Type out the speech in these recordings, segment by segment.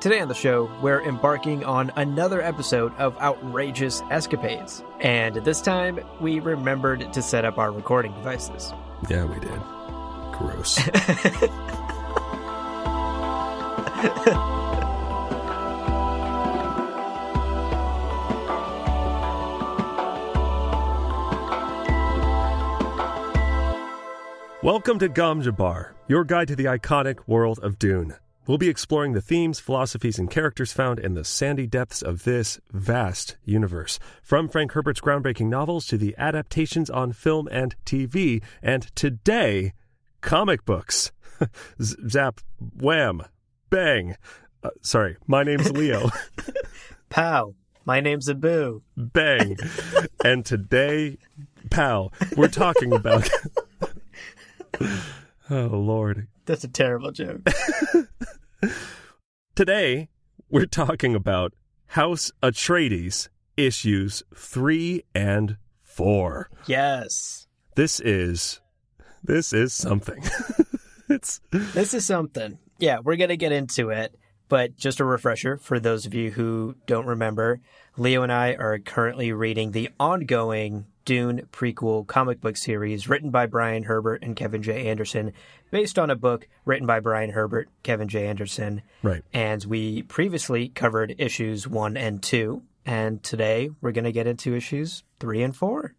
Today on the show, we're embarking on another episode of Outrageous Escapades. And this time, we remembered to set up our recording devices. Yeah, we did. Gross. Welcome to Gamjabar, your guide to the iconic world of Dune. We'll be exploring the themes, philosophies, and characters found in the sandy depths of this vast universe. From Frank Herbert's groundbreaking novels to the adaptations on film and TV, and today, comic books. Zap, wham, bang. Sorry, my name's Leo. Pow, my name's Abu. Bang. And today, pal, we're talking about... Oh, Lord. That's a terrible joke. Today, we're talking about House Atreides, issues 3 and 4. Yes. This is something. This is something. Yeah, we're going to get into it. But just a refresher for those of you who don't remember, Leo and I are currently reading the ongoing Dune prequel comic book series written by Frank Herbert and Kevin J. Anderson, based on a book written by Frank Herbert, Kevin J. Anderson. Right. And we previously covered issues 1 and 2, and today we're going to get into issues 3 and 4.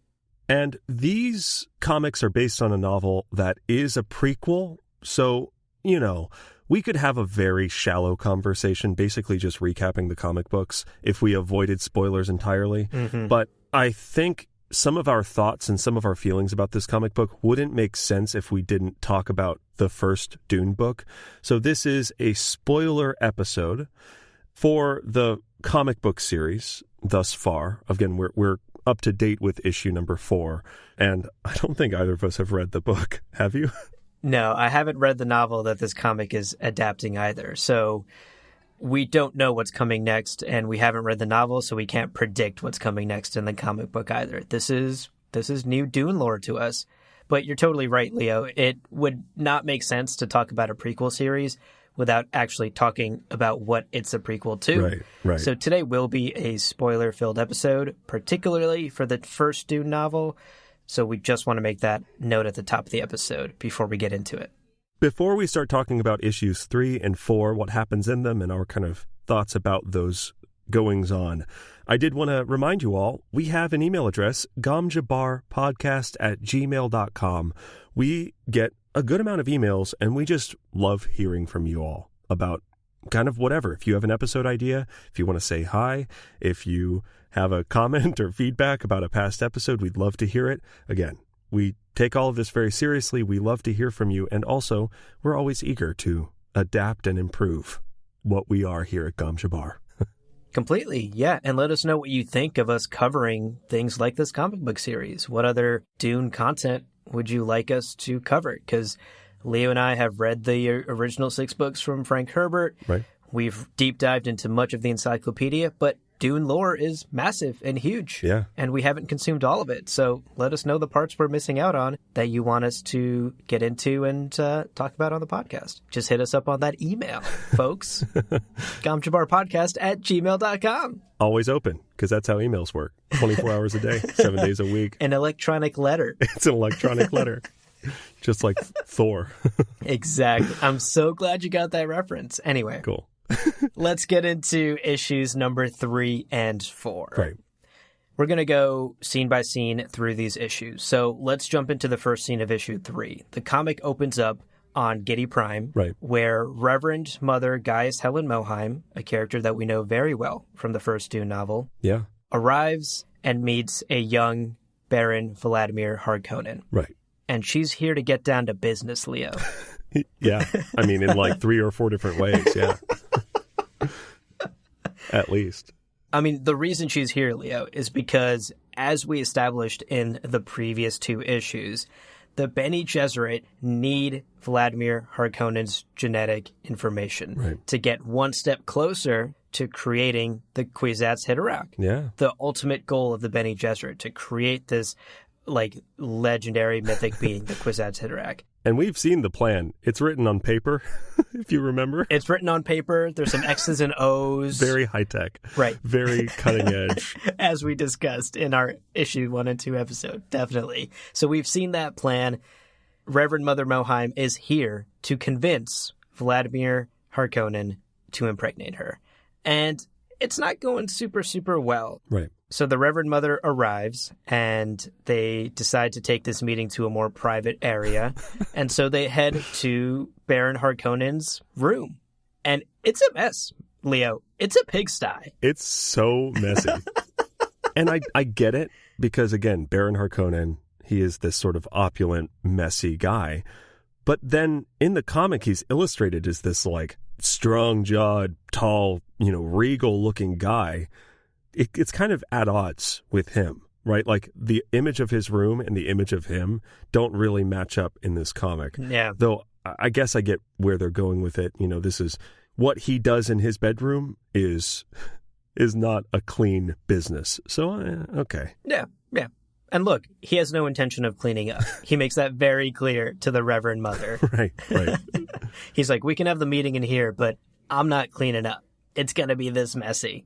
And these comics are based on a novel that is a prequel, so, you know, we could have a very shallow conversation, basically just recapping the comic books if we avoided spoilers entirely. Mm-hmm. But I think some of our thoughts and some of our feelings about this comic book wouldn't make sense if we didn't talk about the first Dune book. So this is a spoiler episode for the comic book series thus far. Again, we're up to date with issue number 4, and I don't think either of us have read the book. Have you? No, I haven't read the novel that this comic is adapting either. So we don't know what's coming next, and we haven't read the novel, so we can't predict what's coming next in the comic book either. This is new Dune lore to us. But you're totally right, Leo. It would not make sense to talk about a prequel series without actually talking about what it's a prequel to. Right. So today will be a spoiler-filled episode, particularly for the first Dune novel. So we just want to make that note at the top of the episode before we get into it. Before we start talking about issues 3 and 4, what happens in them, and our kind of thoughts about those goings-on, I did want to remind you all, we have an email address, gamjabarpodcast@gmail.com. We get a good amount of emails, and we just love hearing from you all about kind of whatever. If you have an episode idea, if you want to say hi, if you have a comment or feedback about a past episode, we'd love to hear it. Again, we take all of this very seriously. We love to hear from you. And also, we're always eager to adapt and improve what we are here at Gamjabar. Completely, yeah. And let us know what you think of us covering things like this comic book series. What other Dune content would you like us to cover? Because Leo and I have read the original 6 books from Frank Herbert. Right. We've deep dived into much of the encyclopedia, but Dune lore is massive and huge. Yeah. And we haven't consumed all of it. So let us know the parts we're missing out on that you want us to get into and talk about on the podcast. Just hit us up on that email, folks. gamjabarpodcast@gmail.com. Always open, because that's how emails work. 24 hours a day, 7 days a week. An electronic letter. It's an electronic letter. Just like Thor. Exactly. I'm so glad you got that reference. Anyway. Cool. Let's get into issues number 3 and 4. Right. We're going to go scene by scene through these issues. So let's jump into the first scene of issue 3. The comic opens up on Giedi Prime, right, where Reverend Mother Gaius Helen Mohiam, a character that we know very well from the first Dune novel, yeah, arrives and meets a young Baron Vladimir Harkonnen. Right. And she's here to get down to business, Leo. Yeah. I mean, in like 3 or 4 different ways. Yeah. At least. I mean, the reason she's here, Leo, is because, as we established in the previous 2 issues, the Bene Gesserit need Vladimir Harkonnen's genetic information to get one step closer to creating the Kwisatz Haderach. Yeah. The ultimate goal of the Bene Gesserit, to create this like legendary mythic being, the Kwisatz Haderach. And we've seen the plan. It's written on paper, if you remember. It's written on paper. There's some X's and O's. Very high tech. Right. Very cutting edge. As we discussed in our issue 1 and 2 episode. Definitely. So we've seen that plan. Reverend Mother Mohiam is here to convince Vladimir Harkonnen to impregnate her. And it's not going super, super well. Right. So the Reverend Mother arrives, and they decide to take this meeting to a more private area. And so they head to Baron Harkonnen's room. And it's a mess, Leo. It's a pigsty. It's so messy. And I get it, because, again, Baron Harkonnen, he is this sort of opulent, messy guy. But then in the comic, he's illustrated as this, like, strong-jawed, tall, regal-looking guy. It's kind of at odds with him, right? Like, the image of his room and the image of him don't really match up in this comic. Yeah. Though I guess I get where they're going with it. This is what he does in his bedroom is not a clean business. So, okay. Yeah. And look, he has no intention of cleaning up. He makes that very clear to the Reverend Mother. Right. He's like, we can have the meeting in here, but I'm not cleaning up. It's going to be this messy.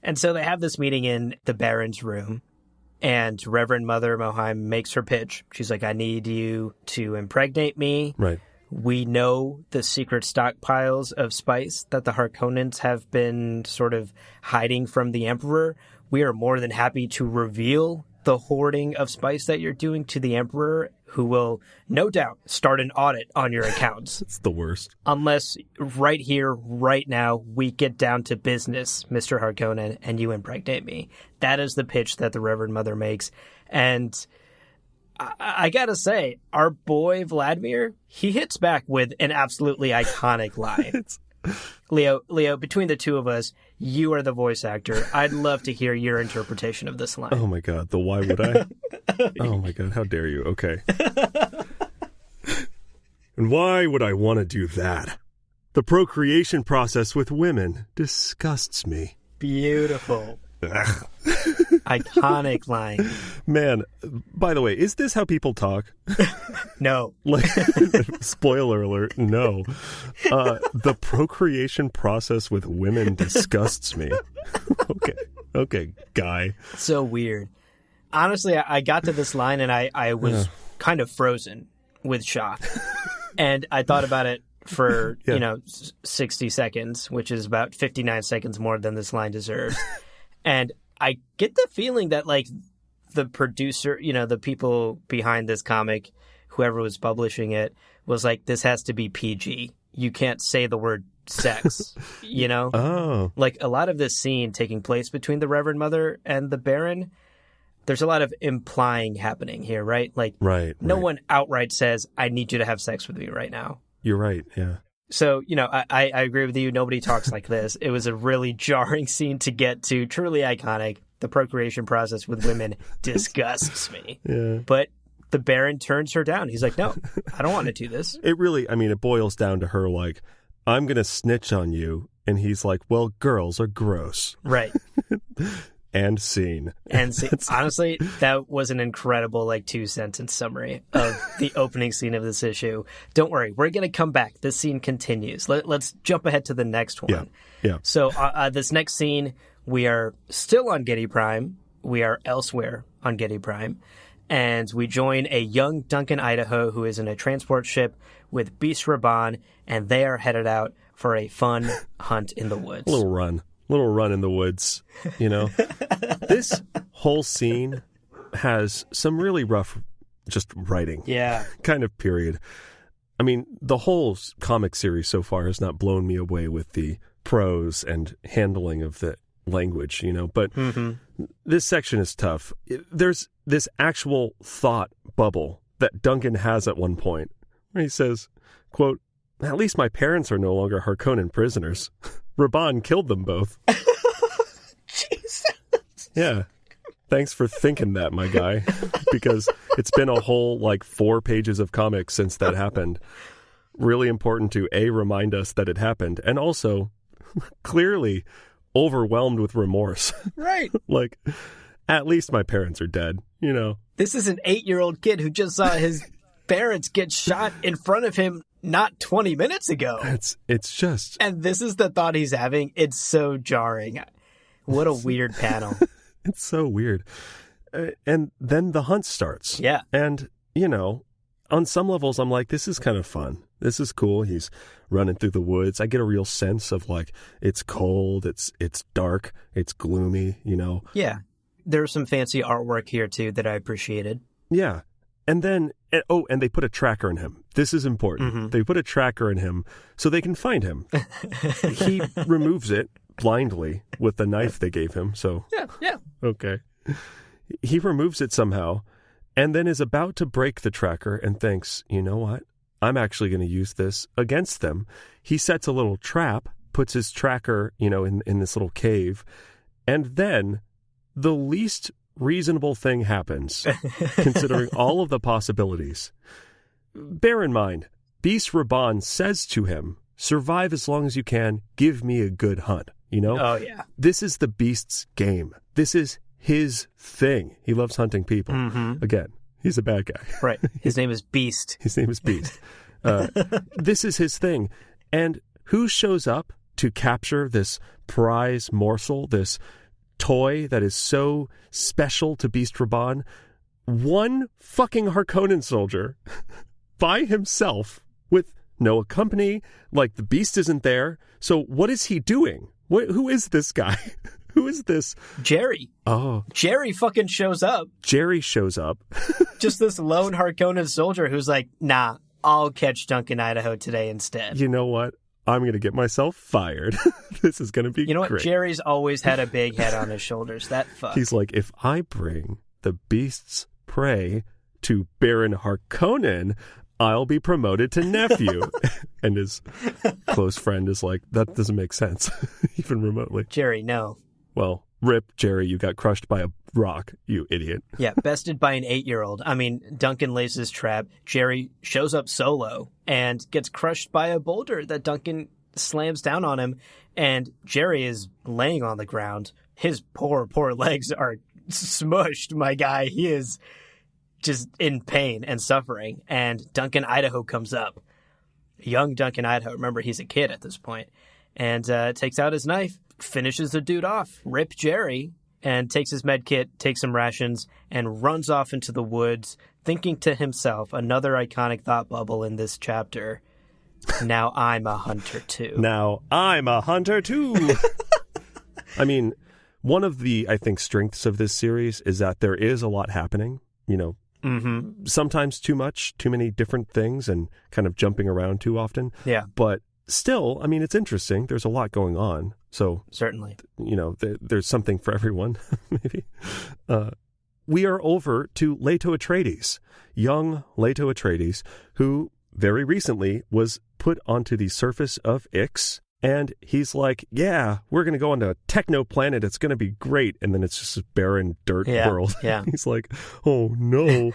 And so they have this meeting in the Baron's room, and Reverend Mother Mohiam makes her pitch. She's like, I need you to impregnate me. Right. We know the secret stockpiles of spice that the Harkonnens have been sort of hiding from the Emperor. We are more than happy to reveal the hoarding of spice that you're doing to the Emperor, who will no doubt start an audit on your accounts. It's the worst. Unless right here, right now, we get down to business, Mr. Harkonnen, and you impregnate me. That is the pitch that the Reverend Mother makes. And I gotta say, our boy Vladimir, he hits back with an absolutely iconic line. Leo, between the two of us, you are the voice actor. I'd love to hear your interpretation of this line. Oh my God, the why would I? Oh my God, how dare you? Okay. And why would I want to do that? The procreation process with women disgusts me. Beautiful. Iconic line. Man, by the way, is this how people talk? No. Like, spoiler alert, no. The procreation process with women disgusts me. Okay, guy. So weird. Honestly, I got to this line and I was kind of frozen with shock. And I thought about it for, 60 seconds, which is about 59 seconds more than this line deserves. And I get the feeling that, like, the producer, the people behind this comic, whoever was publishing it, was like, this has to be PG. You can't say the word sex, Oh. Like, a lot of this scene taking place between the Reverend Mother and the Baron, there's a lot of implying happening here, right? Like, no one outright says, I need you to have sex with me right now. You're right, yeah. So, I agree with you. Nobody talks like this. It was a really jarring scene to get to. Truly iconic. The procreation process with women disgusts me. Yeah. But the Baron turns her down. He's like, no, I don't want to do this. It really, it boils down to her like, I'm going to snitch on you. And he's like, well, girls are gross. Right. And scene. And honestly, that was an incredible 2-sentence summary of the opening scene of this issue. Don't worry, we're going to come back. This scene continues. Let's jump ahead to the next one. Yeah. So this next scene, we are still on Getty Prime. We are elsewhere on Getty Prime. And we join a young Duncan Idaho who is in a transport ship with Beast Raban, and they are headed out for a fun hunt in the woods. Little run in the woods, This whole scene has some really rough just writing. Yeah. Kind of period. The whole comic series so far has not blown me away with the prose and handling of the language, but this section is tough. There's this actual thought bubble that Duncan has at one point where he says, quote, at least my parents are no longer Harkonnen prisoners. Raban killed them both. Jesus. Yeah. Thanks for thinking that, my guy. Because it's been a whole 4 pages of comics since that happened. Really important to remind us that it happened, and also clearly overwhelmed with remorse. Right. At least my parents are dead, This is an 8-year-old kid who just saw his parents get shot in front of him not 20 minutes ago. It's just... And this is the thought he's having. It's so jarring. What a weird panel. It's so weird. And then the hunt starts. Yeah. And, you know, on some levels, I'm like, this is kind of fun. This is cool. He's running through the woods. I get a real sense of, like, it's cold, it's dark, it's gloomy, you know. Yeah. There's some fancy artwork here, too, that I appreciated. Yeah. And then, and they put a tracker in him. This is important. Mm-hmm. They put a tracker in him so they can find him. He removes it blindly with the knife they gave him. So, yeah. Okay. He removes it somehow and then is about to break the tracker and thinks, you know what? I'm actually going to use this against them. He sets a little trap, puts his tracker, you know, in this little cave. And then the least reasonable thing happens, considering all of the possibilities. Bear in mind, Beast Raban says to him, survive as long as you can, give me a good hunt, you know? Oh, yeah. This is the Beast's game. This is his thing. He loves hunting people. Mm-hmm. Again, he's a bad guy. Right. His name is Beast. His name is Beast. This is his thing. And who shows up to capture this prize morsel, this toy that is so special to Beast Raban? One fucking Harkonnen soldier by himself with no company. Like, the Beast isn't there. So what is he doing? Who is this guy? Who is this? Jerry. Oh. Jerry fucking shows up. Jerry shows up. Just this lone Harkonnen soldier who's like, nah, I'll catch Duncan, Idaho today instead. You know what? I'm going to get myself fired. This is going to be great. You know what? Jerry's always had a big head on his shoulders. That fuck. He's like, if I bring the Beast's prey to Baron Harkonnen, I'll be promoted to nephew. And his close friend is like, that doesn't make sense, even remotely. Jerry, no. Well, rip, Jerry, you got crushed by a rock, you idiot. Yeah, bested by an 8-year-old. I mean, Duncan lays his trap. Jerry shows up solo and gets crushed by a boulder that Duncan slams down on him. And Jerry is laying on the ground. His poor legs are smushed, my guy. He is just in pain and suffering. And Duncan, Idaho comes up. Young Duncan, Idaho. Remember, he's a kid at this point. And takes out his knife, finishes the dude off. Rip Jerry. And takes his med kit, takes some rations, and runs off into the woods, thinking to himself, another iconic thought bubble in this chapter, now I'm a hunter too. Now I'm a hunter too. I mean, one of the, I think, strengths of this series is that there is a lot happening, you know, sometimes too much, too many different things and kind of jumping around too often. Yeah. But still, I mean, it's interesting. There's a lot going on. So certainly, you know, there's something for everyone, maybe. We are over to Leto Atreides, young Leto Atreides, who very recently was put onto the surface of Ix. And he's like, yeah, we're going to go on to a techno planet. It's going to be great. And then it's just a barren dirt world. Yeah. He's like, oh, no.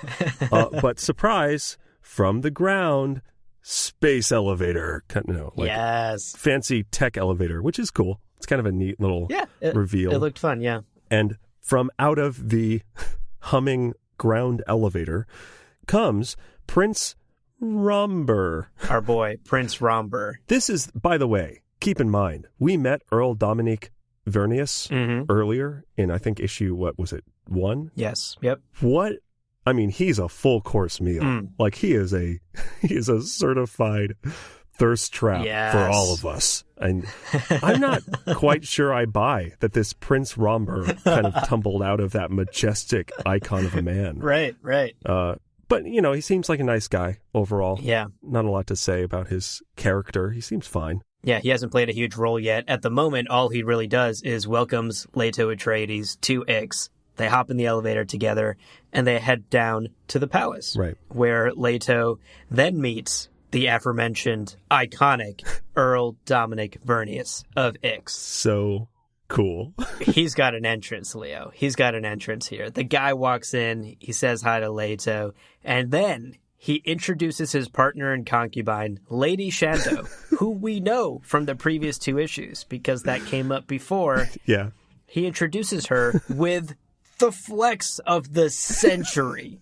But surprise, from the ground, space elevator. Like yes. Fancy tech elevator, which is cool. It's kind of a neat little reveal. It looked fun, yeah. And from out of the humming ground elevator comes Prince Romber. Our boy, Prince Romber. This is, by the way, keep in mind, we met Earl Dominique Vernius earlier in, I think, issue, what was it, 1? Yes, yep. I mean, he's a full course meal. Like, he is a certified thirst trap for all of us. And I'm not quite sure I buy that this Prince Romber kind of tumbled out of that majestic icon of a man. Right. But, you know, he seems like a nice guy overall. Yeah. Not a lot to say about his character. He seems fine. Yeah, he hasn't played a huge role yet. At the moment, all he really does is welcomes Leto Atreides to Ix. They hop in the elevator together, and they head down to the palace. Right. Where Leto then meets the aforementioned iconic Earl Dominic Vernius of Ix. So cool. He's got an entrance, Leo. He's got an entrance here. The guy walks in, he says hi to Leto, and then he introduces his partner and concubine, Lady Shanto, who we know from the previous 2 issues, because that came up before. Yeah. He introduces her with the flex of the century.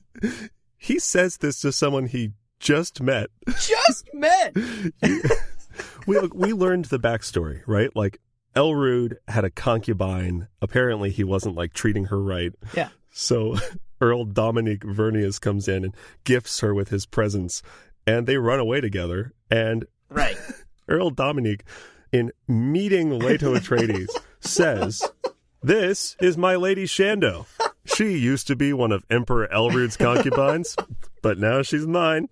he says this to someone he just met. Just met! We learned the backstory, right? Like, Elrude had a concubine. Apparently, he wasn't, like, treating her right. Yeah. So Earl Dominique Vernius comes in and gifts her with his presence, and they run away together. And right. Earl Dominique, in meeting Leto Atreides, says, "This is my Lady Shando. She used to be one of Emperor Elrude's concubines, but now she's mine."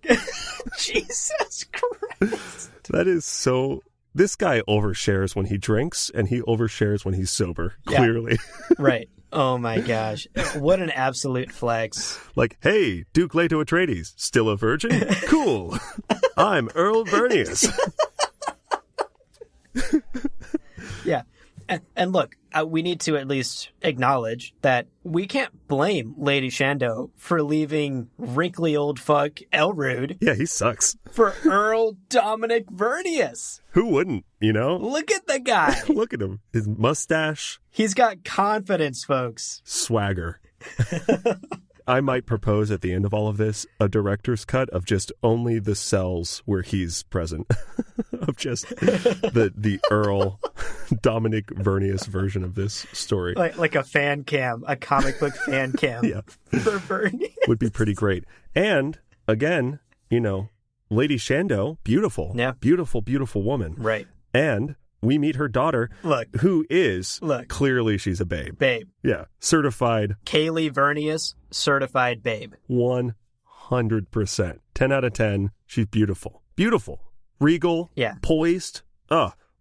Jesus Christ. That is so... This guy overshares when he drinks, and he overshares when he's sober, clearly. Yeah. Right. Oh my gosh. What an absolute flex. Like, hey, Duke Leto Atreides, still a virgin? Cool. I'm Earl Vernius. Yeah. And look, we need to at least acknowledge that we can't blame Lady Shando for leaving wrinkly old fuck Elrude. Yeah, he sucks. For Earl Dominic Vernius. Who wouldn't, you know? Look at the guy. Look at him. His mustache. He's got confidence, folks. Swagger. I might propose at the end of all of this a director's cut of just only the cells where he's present. Of just the Earl Dominic Vernius version of this story. Like a fan cam, a comic book fan cam. Yeah. For Vernius. Would be pretty great. And again, you know, Lady Shando, beautiful. Yeah. Beautiful, beautiful woman. Right. And we meet her daughter, who is clearly she's a babe. Babe. Yeah. Certified. Kaylee Vernius, certified babe. 100%. 10 out of 10. She's beautiful. Beautiful. Regal. Yeah. Poised.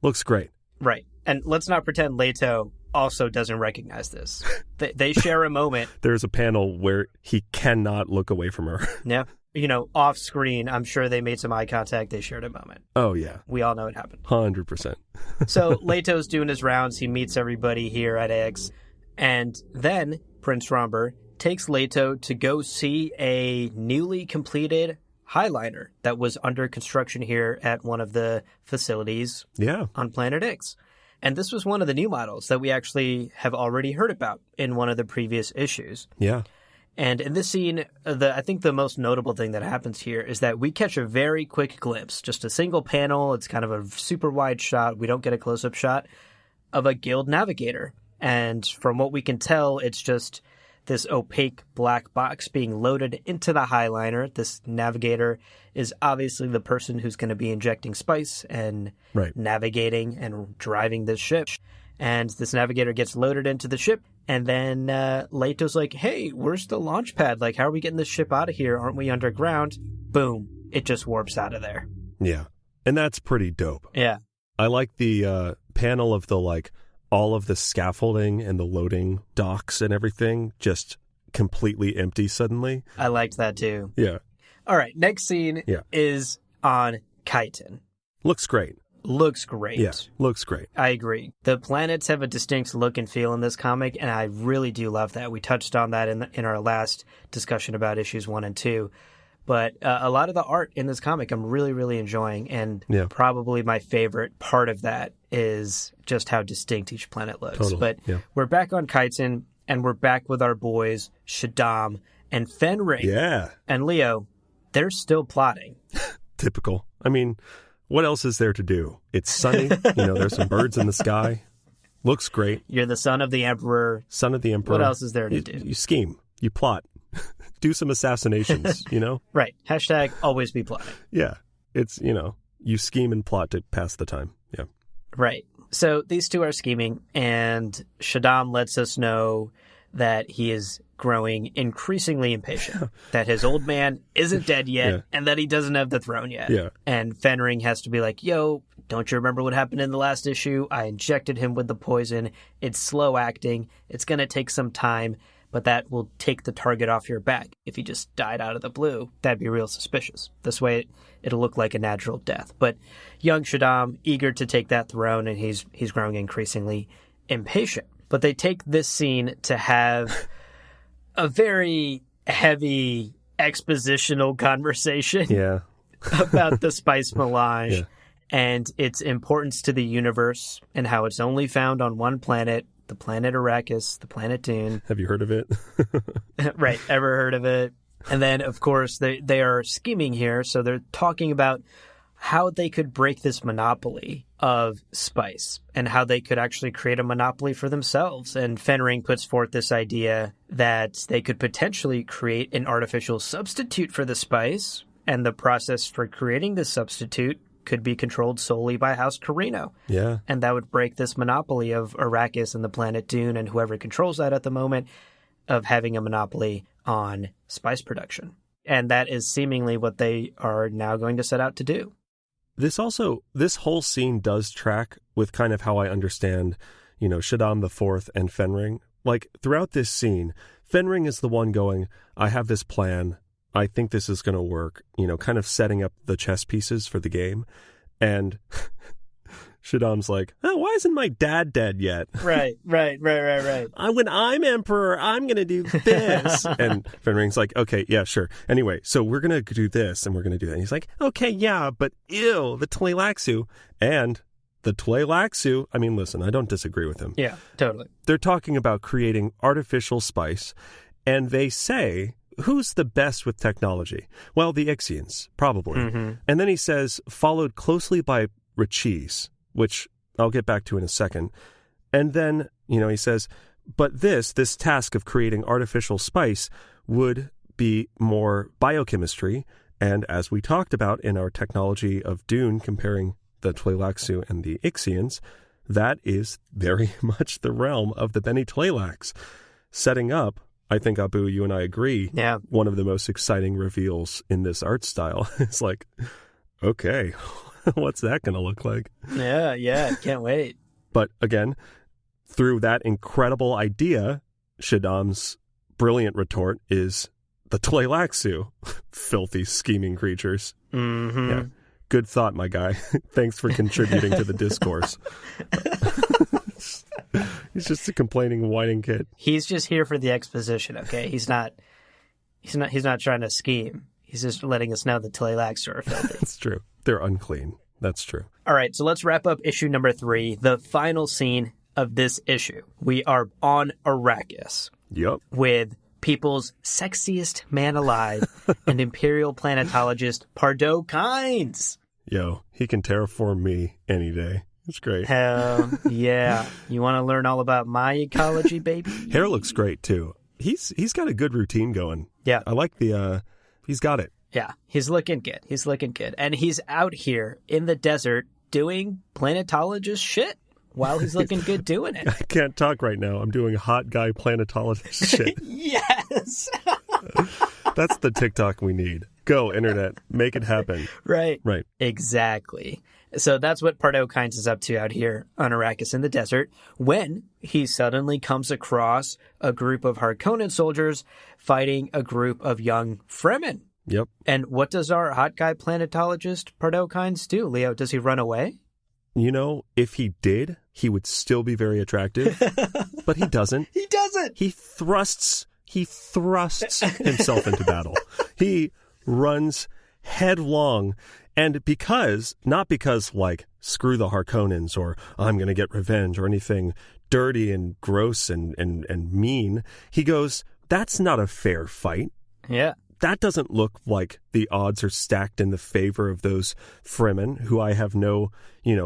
Looks great. Right. And let's not pretend Leto also doesn't recognize this. They share a moment. There's a panel where he cannot look away from her. Yeah. You know, off screen, I'm sure they made some eye contact. They shared a moment. Oh, yeah. We all know it happened. 100%. So Leto's doing his rounds. He meets everybody here at Eggs. And then Prince Romber takes Leto to go see a newly completed highliner that was under construction here at one of the facilities on Planet X. And this was one of the new models that we actually have already heard about in one of the previous issues. Yeah. And in this scene, I think the most notable thing that happens here is that we catch a very quick glimpse, just a single panel. It's kind of a super wide shot. We don't get a close-up shot of a guild navigator. And from what we can tell, it's just this opaque black box being loaded into the highliner. This navigator is obviously the person who's going to be injecting spice and navigating and driving this ship. And this navigator gets loaded into the ship. And then Leto's like, hey, where's the launch pad? Like, how are we getting this ship out of here? Aren't we underground? Boom. It just warps out of there. Yeah. And that's pretty dope. Yeah. I like the panel of the, like, all of the scaffolding and the loading docks and everything just completely empty suddenly. I liked that too. Yeah. All right. Next scene is on Chiton. Looks great. Looks great. Yeah, looks great. I agree. The planets have a distinct look and feel in this comic, and I really do love that. We touched on that in our last discussion about issues 1 and 2. But a lot of the art in this comic I'm really, really enjoying, and probably my favorite part of that is just how distinct each planet looks. Totally. But we're back on Chiton, and we're back with our boys, Shaddam and Fenring. Yeah. And Leo, they're still plotting. Typical. I mean... what else is there to do? It's sunny. There's some birds in the sky. Looks great. You're the son of the Emperor. Son of the Emperor. What else is there to do? You scheme. You plot. Do some assassinations, Right. Hashtag always be plotting. Yeah. It's, you scheme and plot to pass the time. Yeah. Right. So these two are scheming, and Shaddam lets us know that he is growing increasingly impatient, that his old man isn't dead yet, and that he doesn't have the throne yet. Yeah. And Fenring has to be like, yo, don't you remember what happened in the last issue? I injected him with the poison. It's slow acting. It's going to take some time, but that will take the target off your back. If he just died out of the blue, that'd be real suspicious. This way, it'll look like a natural death. But young Shaddam, eager to take that throne, and he's growing increasingly impatient. But they take this scene to have a very heavy expositional conversation about the spice melange and its importance to the universe and how it's only found on one planet, the planet Arrakis, the planet Dune. Have you heard of it? Right. Ever heard of it? And then, of course, they are scheming here. So they're talking about how they could break this monopoly of spice and how they could actually create a monopoly for themselves. And Fenring puts forth this idea that they could potentially create an artificial substitute for the spice, and the process for creating this substitute could be controlled solely by House Carino. Yeah. And that would break this monopoly of Arrakis and the planet Dune and whoever controls that at the moment of having a monopoly on spice production. And that is seemingly what they are now going to set out to do. This whole scene does track with kind of how I understand, Shaddam IV and Fenring. Like, throughout this scene, Fenring is the one going, I have this plan. I think this is going to work, kind of setting up the chess pieces for the game. And Shaddam's like, oh, why isn't my dad dead yet? Right. When I'm emperor, I'm going to do this. And Fenring's like, okay, yeah, sure. Anyway, so we're going to do this and we're going to do that. And he's like, okay, yeah, but ew, the Tleilaxu. And the Tleilaxu, I mean, listen, I don't disagree with him. Yeah, totally. They're talking about creating artificial spice. And they say, who's the best with technology? Well, the Ixians, probably. Mm-hmm. And then he says, followed closely by Rachis, which I'll get back to in a second. And then, he says, but this task of creating artificial spice would be more biochemistry. And as we talked about in our technology of Dune, comparing the Tleilaxu and the Ixians, that is very much the realm of the Bene Tleilax. Setting up, I think, Abu, you and I agree, one of the most exciting reveals in this art style. It's like, okay, what's that going to look like? Yeah, can't wait. But again, through that incredible idea, Shaddam's brilliant retort is the Tleilaxu, filthy, scheming creatures. Mm-hmm. Yeah. Good thought, my guy. Thanks for contributing to the discourse. He's just a complaining, whining kid. He's just here for the exposition, okay? He's not trying to scheme. He's just letting us know the Tleilaxu are filthy. That's true. They're unclean. That's true. All right, so let's wrap up issue number 3, the final scene of this issue. We are on Arrakis. Yep. With people's sexiest man alive and Imperial planetologist Pardo Kynes. Yo, he can terraform me any day. It's great. Hell yeah. You want to learn all about my ecology, baby? Hair looks great, too. He's got a good routine going. Yeah. I like he's got it. Yeah, he's looking good. And he's out here in the desert doing planetologist shit while he's looking good doing it. I can't talk right now. I'm doing hot guy planetologist shit. Yes. That's the TikTok we need. Go, internet. Make it happen. Right. Right. Exactly. So that's what Pardo Kynes is up to out here on Arrakis in the desert when he suddenly comes across a group of Harkonnen soldiers fighting a group of young Fremen. Yep. And what does our hot guy planetologist Pardo Kynes do, Leo? Does he run away? If he did, he would still be very attractive. But he doesn't. He doesn't. He thrusts himself into battle. He runs headlong. And not because like, screw the Harkonnens or I'm going to get revenge or anything dirty and gross and mean, he goes, that's not a fair fight. Yeah. That doesn't look like the odds are stacked in the favor of those Fremen who I have no,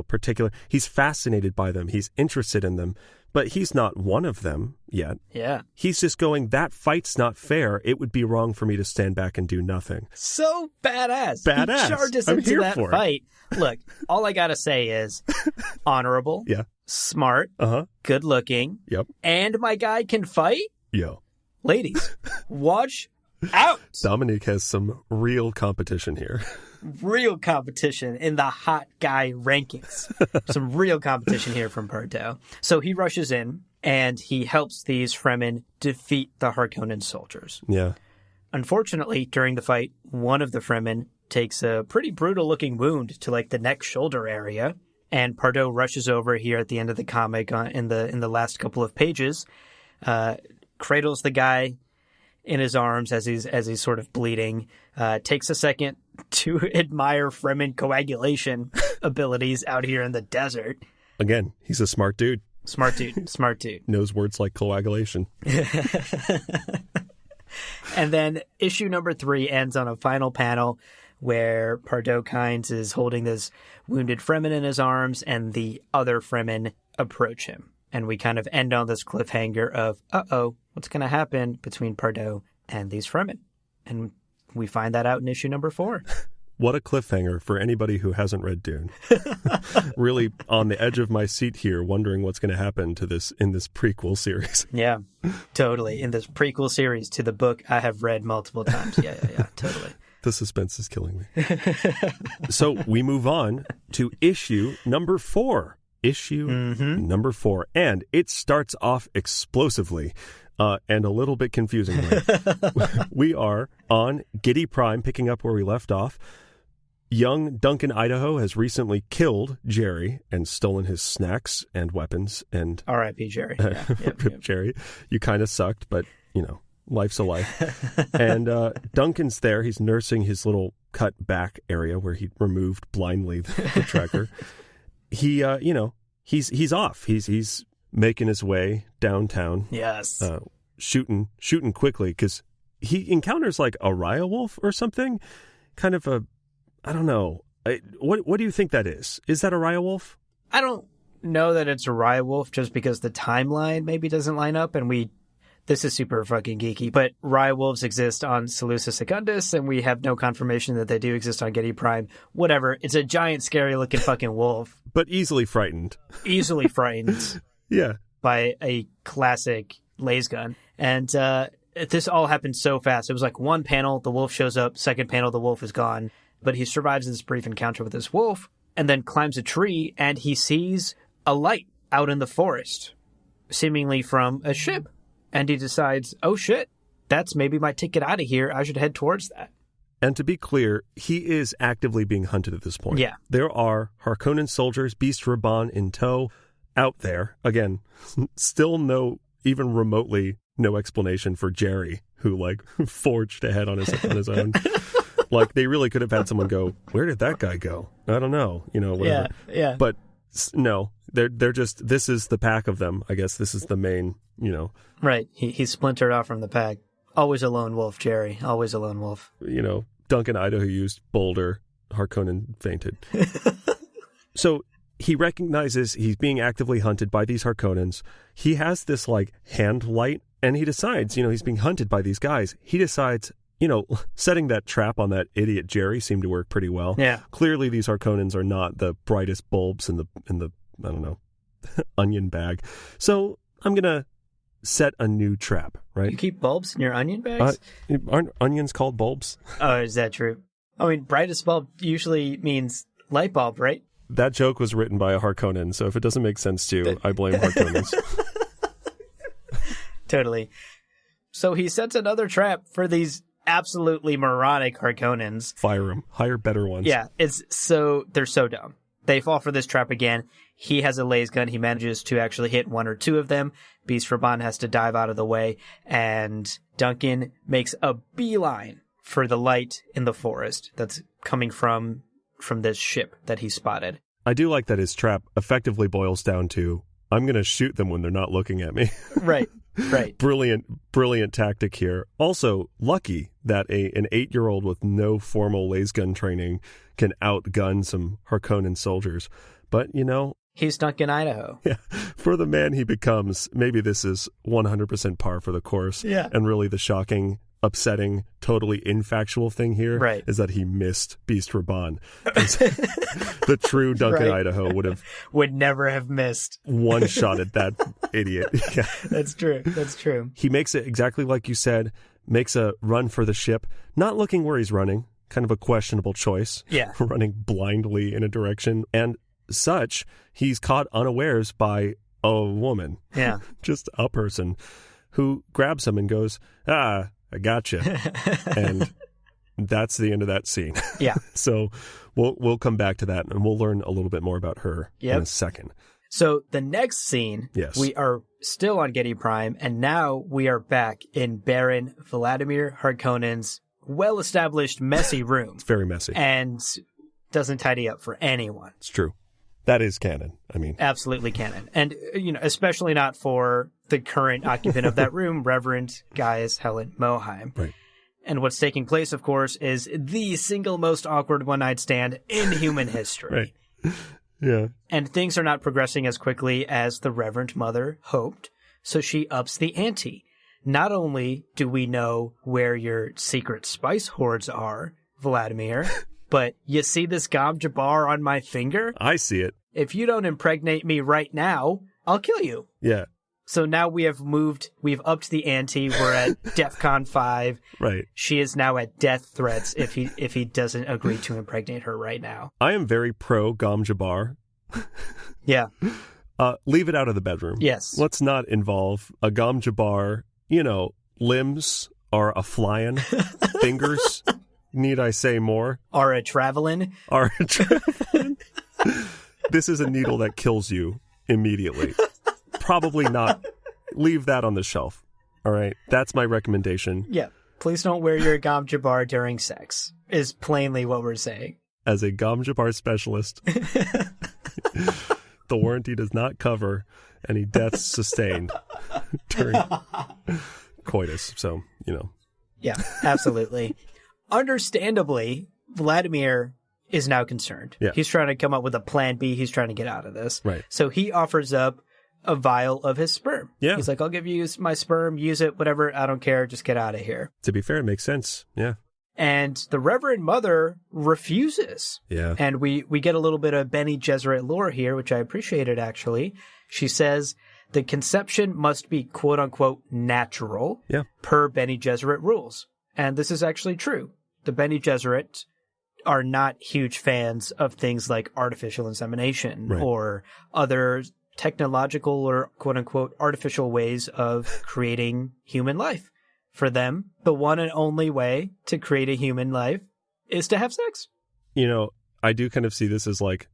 particular. He's fascinated by them. He's interested in them, but he's not one of them yet. Yeah. He's just going, that fight's not fair. It would be wrong for me to stand back and do nothing. So badass. Badass. He charges into that fight. Look, all I got to say is honorable. Yeah. Smart. Uh-huh. Good looking. Yep. And my guy can fight. Yo. Ladies, watch out. Dominique has some real competition here. Real competition in the hot guy rankings. Some real competition here from Pardo. So he rushes in and he helps these Fremen defeat the Harkonnen soldiers. Yeah. Unfortunately, during the fight, one of the Fremen takes a pretty brutal looking wound to like the neck shoulder area. And Pardo rushes over here at the end of the comic in the last couple of pages, cradles the guy in his arms as he's sort of bleeding, takes a second to admire Fremen coagulation abilities out here in the desert. Again, he's a smart dude. Smart dude. Knows words like coagulation. And then issue number 3 ends on a final panel where Pardo Kynes is holding this wounded Fremen in his arms, and the other Fremen approach him. And we kind of end on this cliffhanger of, what's going to happen between Pardo and these Fremen? And we find that out in issue number 4. What a cliffhanger for anybody who hasn't read Dune. Really on the edge of my seat here, wondering what's going to happen to this in this prequel series. Yeah, totally. In this prequel series to the book I have read multiple times. Yeah, totally. The suspense is killing me. So we move on to issue number 4. Number 4. And it starts off explosively and a little bit confusingly. We are on Giddy Prime, picking up where we left off. Young Duncan Idaho has recently killed Jerry and stolen his snacks and weapons. And R.I.P. Jerry. Rip Jerry. You kind of sucked, but, you know, life's a life. And Duncan's there. He's nursing his little cut back area where he removed blindly the tracker. He, he's off. He's making his way downtown. Yes. Shooting quickly because he encounters like a Raya wolf or something. Kind of a, I don't know. What do you think that is? Is that a Raya wolf? I don't know that it's a Raya wolf just because the timeline maybe doesn't line up, and this is super fucking geeky, but Raya wolves exist on Seleucus Secundus, and we have no confirmation that they do exist on Giddy Prime. Whatever. It's a giant, scary-looking fucking wolf. But easily frightened. Easily frightened. Yeah. By a classic laser gun. And this all happened so fast. It was like one panel, the wolf shows up. Second panel, the wolf is gone. But he survives this brief encounter with this wolf and then climbs a tree, and he sees a light out in the forest, seemingly from a ship. And he decides, oh shit, that's maybe my ticket out of here. I should head towards that. And to be clear, he is actively being hunted at this point. Yeah. There are Harkonnen soldiers, Beast Raban in tow, out there. Again, still even remotely no explanation for Jerry, who like forged ahead on his own. Like they really could have had someone go, where did that guy go? I don't know, whatever. Yeah. But no, they're just, this is the pack of them. I guess this is the main, Right. He splintered off from the pack. Always a lone wolf, Jerry. Always a lone wolf. Duncan Idaho used boulder, Harkonnen fainted. So he recognizes he's being actively hunted by these Harkonnens. He has this like hand light, and he decides, he's being hunted by these guys. He decides, setting that trap on that idiot Jerry seemed to work pretty well. Yeah. Clearly these Harkonnens are not the brightest bulbs in the I don't know, onion bag. So I'm going to set a new trap, right? You keep bulbs in your onion bags? Aren't onions called bulbs? Oh, is that true? I mean, brightest bulb usually means light bulb, right? That joke was written by a Harkonnen, so if it doesn't make sense to you, I blame Harkonnens. Totally. So he sets another trap for these absolutely moronic Harkonnens. Fire them. Hire better ones. Yeah, they're so dumb. They fall for this trap again. He has a laser gun. He manages to actually hit one or two of them. Beast Raban has to dive out of the way, and Duncan makes a beeline for the light in the forest that's coming from this ship that he spotted. I do like that his trap effectively boils down to, I'm going to shoot them when they're not looking at me. Right. Brilliant tactic here. Also, lucky that an 8-year-old with no formal laser gun training can outgun some Harkonnen soldiers. But, he's Duncan Idaho. Yeah, for the man he becomes, maybe this is 100% par for the course. Yeah. And really the shocking, upsetting, totally infactual thing here is that he missed Beast Raban. The true Duncan Idaho would never have missed one shot at that idiot. Yeah. That's true. He makes it exactly like you said, makes a run for the ship, not looking where he's running, kind of a questionable choice. Yeah. Running blindly in a direction. And such, he's caught unawares by a woman. Yeah. Just a person who grabs him and goes, I gotcha. And that's the end of that scene. Yeah. So we'll come back to that, and we'll learn a little bit more about her in a second. So the next scene, we are still on Giddy Prime, and now we are back in Baron Vladimir Harkonnen's well-established messy room. It's very messy. And doesn't tidy up for anyone. It's true. That is canon. I mean, absolutely canon. And, especially not for the current occupant of that room, Reverend Gaius Helen Moheim. Right. And what's taking place, of course, is the single most awkward one-night stand in human history. Right. Yeah. And things are not progressing as quickly as the Reverend Mother hoped, so she ups the ante. Not only do we know where your secret spice hoards are, Vladimir, but you see this Gom Jabbar on my finger? I see it. If you don't impregnate me right now, I'll kill you. Yeah. So now we've upped the ante. We're at DEFCON 5. Right. She is now at death threats if he doesn't agree to impregnate her right now. I am very pro Gom Jabbar. Yeah. Leave it out of the bedroom. Yes. Let's not involve a Gom Jabbar. Limbs are a flying. Fingers, need I say more? Are a traveling. This is a needle that kills you immediately. Probably not. Leave that on the shelf. All right. That's my recommendation. Yeah. Please don't wear your Gom Jabbar during sex, is plainly what we're saying. As a Gom Jabbar specialist, the warranty does not cover any deaths sustained during coitus. So, Yeah, absolutely. Understandably, Vladimir is now concerned. Yeah. He's trying to come up with a plan B. He's trying to get out of this. Right. So he offers up a vial of his sperm. Yeah. He's like, I'll give you my sperm, use it, whatever. I don't care. Just get out of here. To be fair, it makes sense. Yeah. And the Reverend Mother refuses. Yeah. And we get a little bit of Bene Gesserit lore here, which I appreciated, actually. She says the conception must be quote unquote natural per Bene Gesserit rules. And this is actually true. The Bene Gesserit are not huge fans of things like artificial insemination or other technological or quote unquote artificial ways of creating human life. For them, the one and only way to create a human life is to have sex. I do kind of see this as like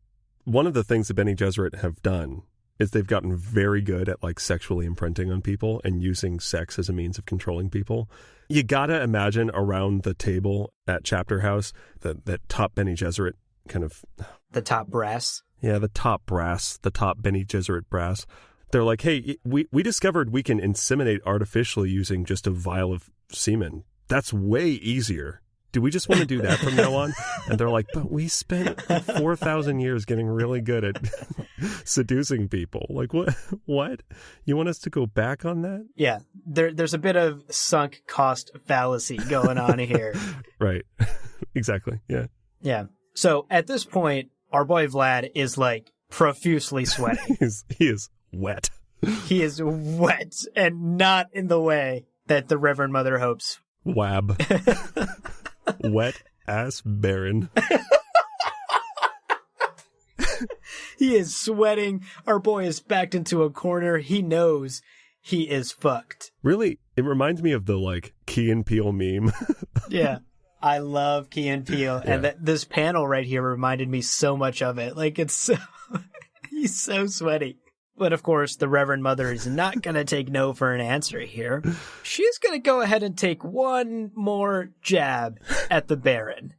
one of the things the Bene Gesserit have done is they've gotten very good at like sexually imprinting on people and using sex as a means of controlling people. You gotta imagine around the table at Chapter House that top Bene Gesserit kind of... The top brass. Yeah, the top brass, the top Bene Gesserit brass. They're like, hey, we discovered we can inseminate artificially using just a vial of semen. That's way easier. Do we just want to do that from now on? And they're like, but we spent 4,000 years getting really good at seducing people. Like, what? You want us to go back on that? Yeah, there's a bit of sunk cost fallacy going on here. Right. Exactly. Yeah. Yeah. So at this point, our boy Vlad is like profusely sweating. He is wet. He is wet and not in the way that the Reverend Mother hopes. Wab. Wet ass Baron. He is sweating. Our boy is backed into a corner. He knows he is fucked. Really, it reminds me of the like Key and Peele meme. Yeah. I love Key and Peele. Yeah. And this panel right here reminded me so much of it. Like it's so he's so sweaty. But of course, the Reverend Mother is not going to take no for an answer here. She's going to go ahead and take one more jab at the Baron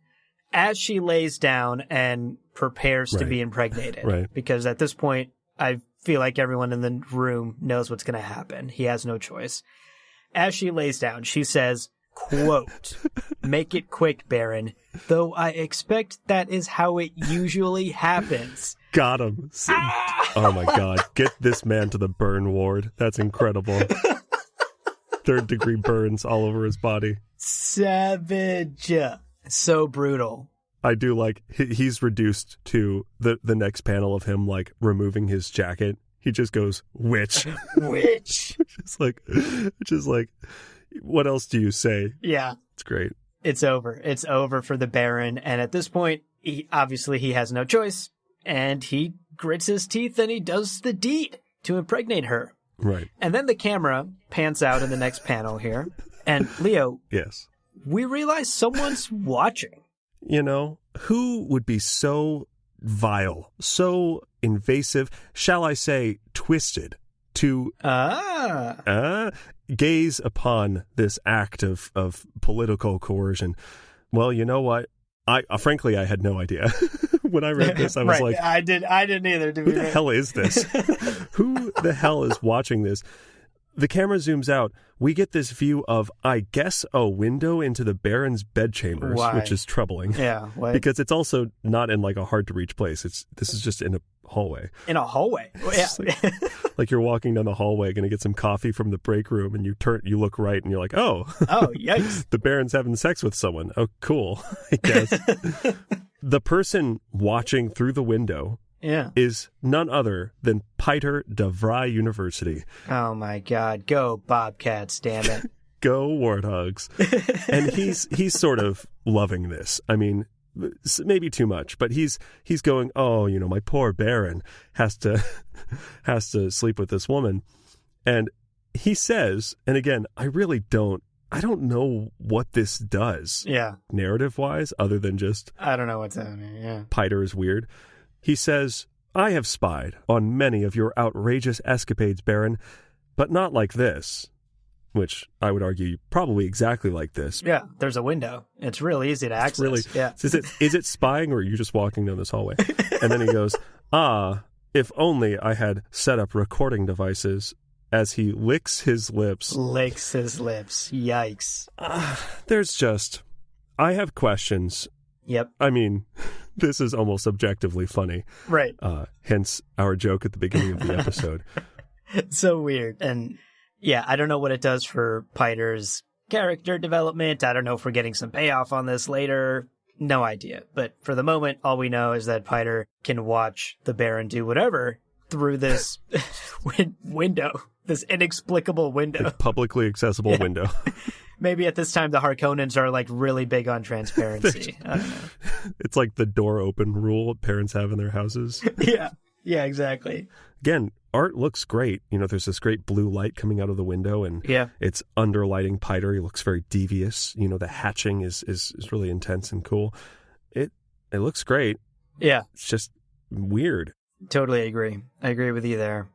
as she lays down and prepares to be impregnated. Right. Because at this point, I feel like everyone in the room knows what's going to happen. He has no choice. As she lays down, she says, quote, "Make it quick, Baron, though I expect that is how it usually happens." Got him. Oh my God. Get this man to the burn ward. That's incredible. 3rd-degree burns all over his body. Savage. So brutal. I do like, he's reduced to the next panel of him like removing his jacket. He just goes, "Witch." Witch. just like, what else do you say? Yeah. It's great. It's over. It's over for the Baron. And at this point, he has no choice. And he grits his teeth and he does the deed to impregnate her. Right. And then the camera pans out in the next panel here. And Leo. Yes. We realize someone's watching. Who would be so vile, so invasive, shall I say, twisted to gaze upon this act of political coercion? Well, you know what? Frankly, I had no idea. When I read this, I was like, I didn't either. Who the hell is this? Who the hell is watching this? the camera zooms out. We get this view of, I guess, a window into the Baron's bedchambers, Why? which is troubling. Yeah. What? Because it's also not in like a hard-to-reach place. This is just in a hallway. In a hallway. Yeah. Like you're walking down the hallway, going to get some coffee from the break room, and you look right, and you're like, oh, Oh, yikes. the Baron's having sex with someone. Oh, cool. I guess. The person watching through the window Yeah. is none other than Piter de Vries University. Oh, my God. Go Bobcats, damn it. Go Warthogs. And he's sort of loving this. I mean, maybe too much, but he's going, oh, my poor Baron has to sleep with this woman. And he says, and again, I don't know what this does. Yeah. Narrative wise, other than just I don't know what's happening. Yeah. Piter is weird. He says, I have spied on many of your outrageous escapades, Baron, but not like this. Which I would argue probably exactly like this. Yeah. There's a window. It's real easy to access. Yeah. Is it spying, or are you just walking down this hallway? And then he goes, if only I had set up recording devices, as he licks his lips. Licks his lips. Yikes. I have questions. Yep. I mean, this is almost objectively funny. Right. Hence our joke at the beginning of the episode. So weird. And yeah, I don't know what it does for Piter's character development. I don't know if we're getting some payoff on this later. No idea. But for the moment, all we know is that Piter can watch the Baron do whatever through this window, this inexplicable window. A publicly accessible window. Maybe at this time the Harkonnens are like really big on transparency. I don't know. It's like the door open rule parents have in their houses. Yeah, exactly. Again, art looks great. There's this great blue light coming out of the window, and it's underlighting Piter. He looks very devious. The hatching is really intense and cool. It looks great. Yeah. It's just weird. Totally agree. I agree with you there.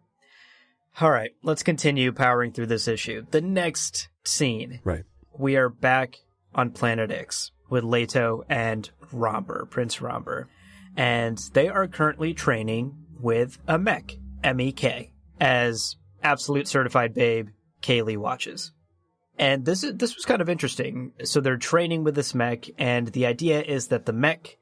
All right, let's continue powering through this issue. The next scene. Right. We are back on Planet X with Leto and Romber, Prince Romber. And they are currently training with a mech, MEK, as Absolute Certified Babe Kaylee watches. And this was kind of interesting. So they're training with this mech, and the idea is that the mech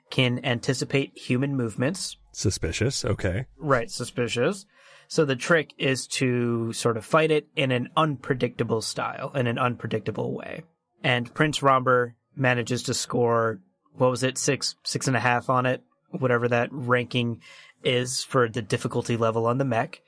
can anticipate human movements. Suspicious, okay. Right, suspicious. So the trick is to sort of fight it in an unpredictable style, in an unpredictable way. And Prince Romber manages to score, what was it, 6.5 on it, whatever that ranking is for the difficulty level on the mech.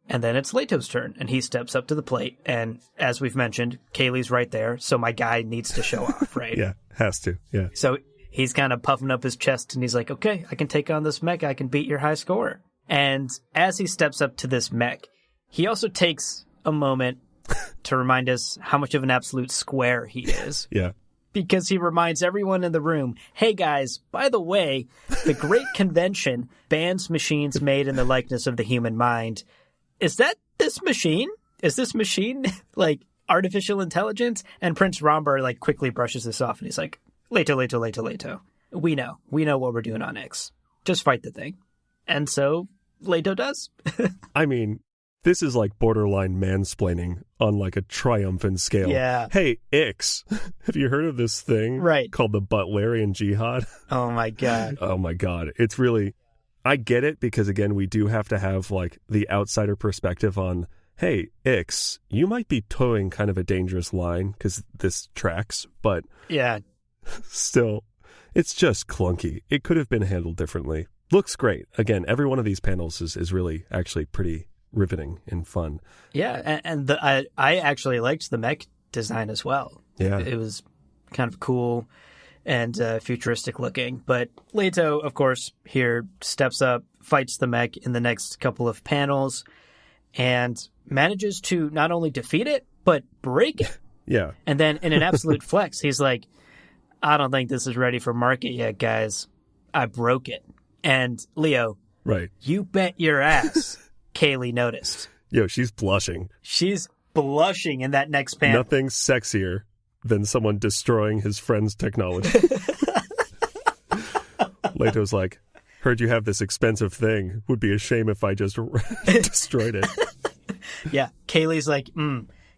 And then it's Leto's turn, and he steps up to the plate. And as we've mentioned, Kaylee's right there, so my guy needs to show off, right? Yeah, has to, yeah. So he's kind of puffing up his chest, and he's like, okay, I can take on this mech, I can beat your high score. And as he steps up to this mech, he also takes a moment to remind us how much of an absolute square he is. Yeah. Because he reminds everyone in the room, hey guys, by the way, the Great Convention bans machines made in the likeness of the human mind. Is that this machine? Is this machine like artificial intelligence? And Prince Romber quickly brushes this off, and he's like, Leto. We know what we're doing on X. Just fight the thing. And so Leto does. I mean, this is like borderline mansplaining on a triumphant scale. Yeah. Hey, Ix, have you heard of this thing called the Butlerian Jihad? Oh my God. Oh my God. It's really, I get it because again, we do have to have the outsider perspective on, hey, Ix, you might be towing kind of a dangerous line because this tracks, but yeah, still, it's just clunky. It could have been handled differently. Looks great. Again, every one of these panels is really actually pretty riveting and fun. Yeah, and I actually liked the mech design as well. Yeah. It was kind of cool and futuristic looking. But Leto, of course, here steps up, fights the mech in the next couple of panels, and manages to not only defeat it, but break it. Yeah. And then in an absolute flex, he's like, I don't think this is ready for market yet, guys. I broke it. And Leo, right? You bet your ass Kaylee noticed. Yo, she's blushing. She's blushing in that next panel. Nothing sexier than someone destroying his friend's technology. Leto's like, heard you have this expensive thing. Would be a shame if I just destroyed it. Yeah, Kaylee's like,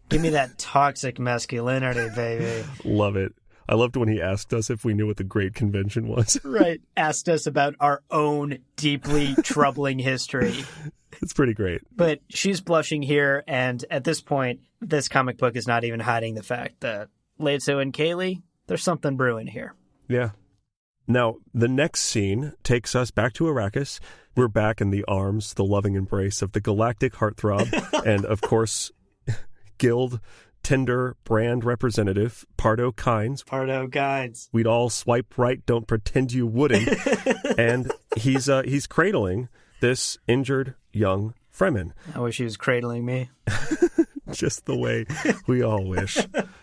give me that toxic masculinity, baby. Love it. I loved when he asked us if we knew what the Great Convention was. Right. Asked us about our own deeply troubling history. It's pretty great. But she's blushing here, and at this point, this comic book is not even hiding the fact that Leto and Kaylee, there's something brewing here. Yeah. Now, the next scene takes us back to Arrakis. We're back in the arms, the loving embrace of the galactic heartthrob, and, of course, Guild Tinder brand representative, Pardo Kynes. Pardo Kynes. We'd all swipe right, don't pretend you wouldn't. And he's cradling this injured young Fremen. I wish he was cradling me. Just the way we all wish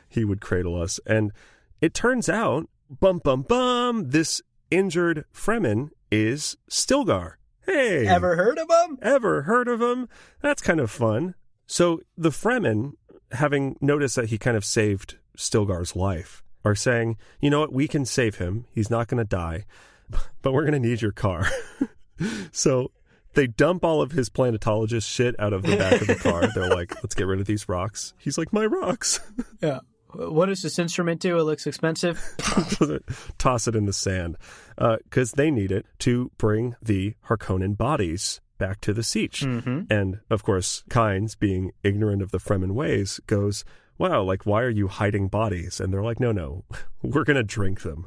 he would cradle us. And it turns out, bum, bum, bum, this injured Fremen is Stilgar. Hey! Ever heard of him? Ever heard of him? That's kind of fun. So the Fremen, having noticed that he kind of saved Stilgar's life, are saying, you know what, we can save him. He's not going to die, but we're going to need your car. So they dump all of his planetologist shit out of the back of the car. They're like, let's get rid of these rocks. He's like, my rocks. Yeah. What does this instrument do? It looks expensive. Toss it in the sand. Because they need it to bring the Harkonnen bodies back to the Siege. Mm-hmm. And, of course, Kynes, being ignorant of the Fremen ways, goes, wow, like, why are you hiding bodies? And they're like, no, we're going to drink them.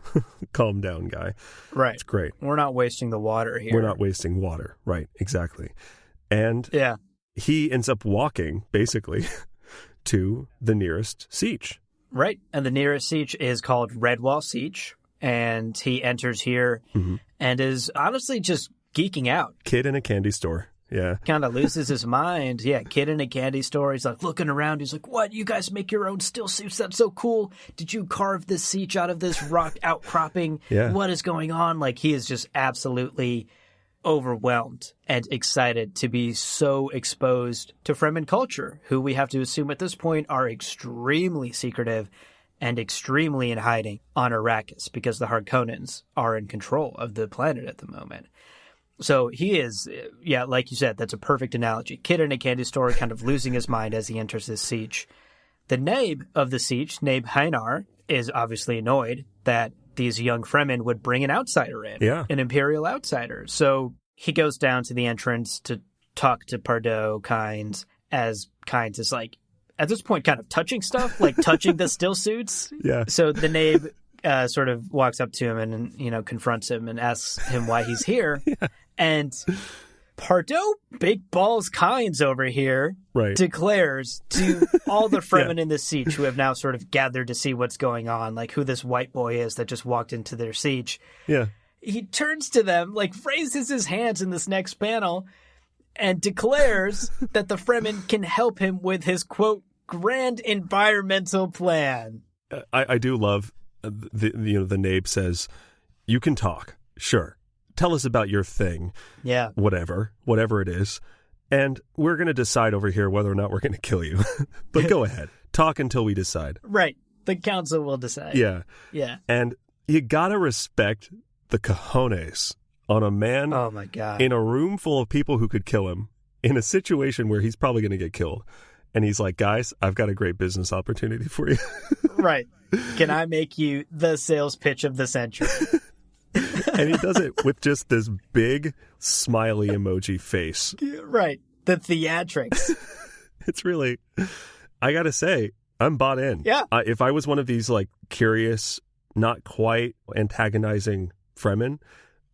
Calm down, guy. Right. It's great. We're not wasting the water here. We're not wasting water. Right, exactly. And yeah, he ends up walking, basically, to the nearest Siege. Right. And the nearest Siege is called Redwall Siege. And he enters here and is honestly just geeking out. Kid in a candy store. Yeah. Kind of loses his mind. Yeah, kid in a candy store. He's like looking around. He's like, what? You guys make your own still suits? That's so cool. Did you carve this Siege out of this rock outcropping? Yeah. What is going on? Like, he is just absolutely overwhelmed and excited to be so exposed to Fremen culture, who we have to assume at this point are extremely secretive and extremely in hiding on Arrakis because the Harkonnens are in control of the planet at the moment. So he is, yeah, like you said, that's a perfect analogy. Kid in a candy store kind of losing his mind as he enters this Siege. The Nabe of the Siege, Nabe Hainar, is obviously annoyed that these young Fremen would bring an outsider in, an Imperial outsider. So he goes down to the entrance to talk to Pardo Kynes, as Kynes is like, at this point, kind of touching stuff, like touching the still suits. Yeah. So the Nabe sort of walks up to him and confronts him and asks him why he's here. Yeah. And Pardo Big Balls Kynes over here declares to all the Fremen in the Siege who have now sort of gathered to see what's going on, like who this white boy is that just walked into their Siege. Yeah. He turns to them, like raises his hands in this next panel and declares that the Fremen can help him with his, quote, grand environmental plan. I do love the Nabe says, you can talk, sure. Tell us about your thing. Yeah. Whatever it is. And we're going to decide over here whether or not we're going to kill you. But go ahead. Talk until we decide. Right. The council will decide. Yeah. Yeah. And you got to respect the cojones on a man oh my God. in a room full of people who could kill him in a situation where he's probably going to get killed. And he's like, guys, I've got a great business opportunity for you. Right. Can I make you the sales pitch of the century? And he does it with just this big smiley emoji face. Right. The theatrics. It's really, I got to say, I'm bought in. Yeah. If I was one of these like curious, not quite antagonizing Fremen,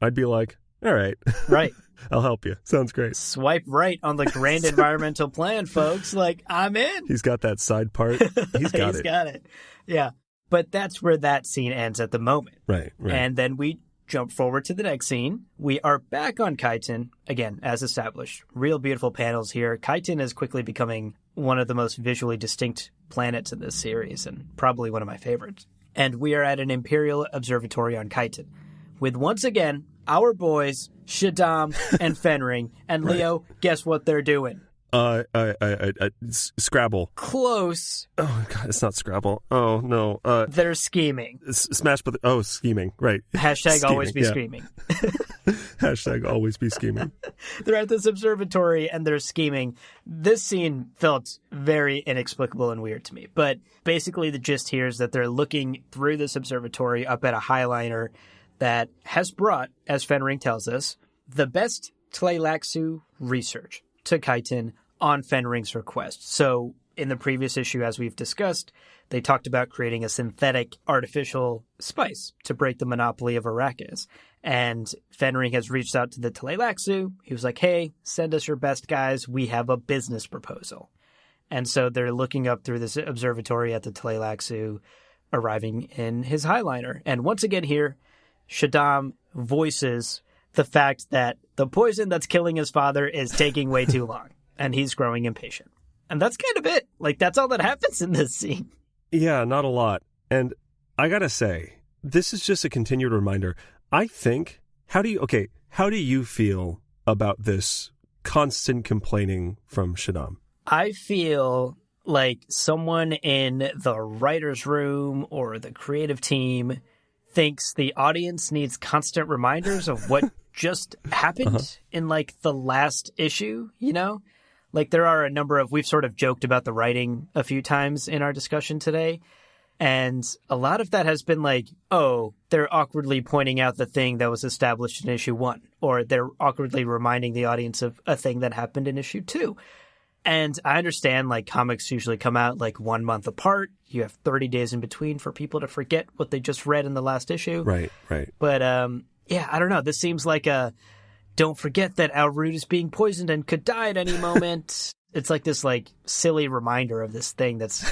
I'd be like, all right. Right. I'll help you. Sounds great. Swipe right on the grand environmental plan, folks. Like, I'm in. He's got that side part. He's got it. He's got it. Yeah. But that's where that scene ends at the moment. Right. And then we jump forward to the next scene. We are back on Kyton, again, as established. Real beautiful panels here. Kyton is quickly becoming one of the most visually distinct planets in this series, and probably one of my favorites. And we are at an Imperial observatory on Kyton, with once again, our boys, Shaddam and Fenring. And Leo, guess what they're doing? Scrabble. Close. Oh, God, it's not Scrabble. Oh, no. They're scheming. Smash Brothers. Oh, scheming. Right. Hashtag scheming, always be scheming. Hashtag always be scheming. They're at this observatory and they're scheming. This scene felt very inexplicable and weird to me. But basically the gist here is that they're looking through this observatory up at a highliner that has brought, as Fenring tells us, the best Tleilaxu research to Chiton on Fenring's request. So in the previous issue, as we've discussed, they talked about creating a synthetic artificial spice to break the monopoly of Arrakis. And Fenring has reached out to the Tleilaxu. He was like, hey, send us your best guys. We have a business proposal. And so they're looking up through this observatory at the Tleilaxu, arriving in his highliner. And once again here, Shaddam voices the fact that the poison that's killing his father is taking way too long. And he's growing impatient. And that's kind of it. Like, that's all that happens in this scene. Yeah, not a lot. And I gotta say, this is just a continued reminder. I think, how do you feel about this constant complaining from Shaddam? I feel like someone in the writer's room or the creative team thinks the audience needs constant reminders of what just happened in, like, the last issue, you know? Like, there are a number of, we've sort of joked about the writing a few times in our discussion today. And a lot of that has been like, oh, they're awkwardly pointing out the thing that was established in issue 1, or they're awkwardly reminding the audience of a thing that happened in issue 2. And I understand, like, comics usually come out like 1 month apart. You have 30 days in between for people to forget what they just read in the last issue. Right. But, yeah, I don't know. This seems like a, don't forget that Al Root is being poisoned and could die at any moment. It's like this, like, silly reminder of this thing that's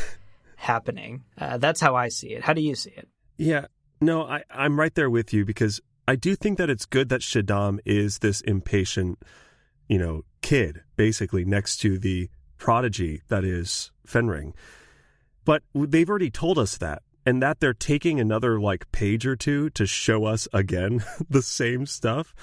happening. That's how I see it. How do you see it? Yeah, no, I'm right there with you, because I do think that it's good that Shaddam is this impatient, kid, basically, next to the prodigy that is Fenring. But they've already told us that, and that they're taking another, like, page or two to show us again the same stuff.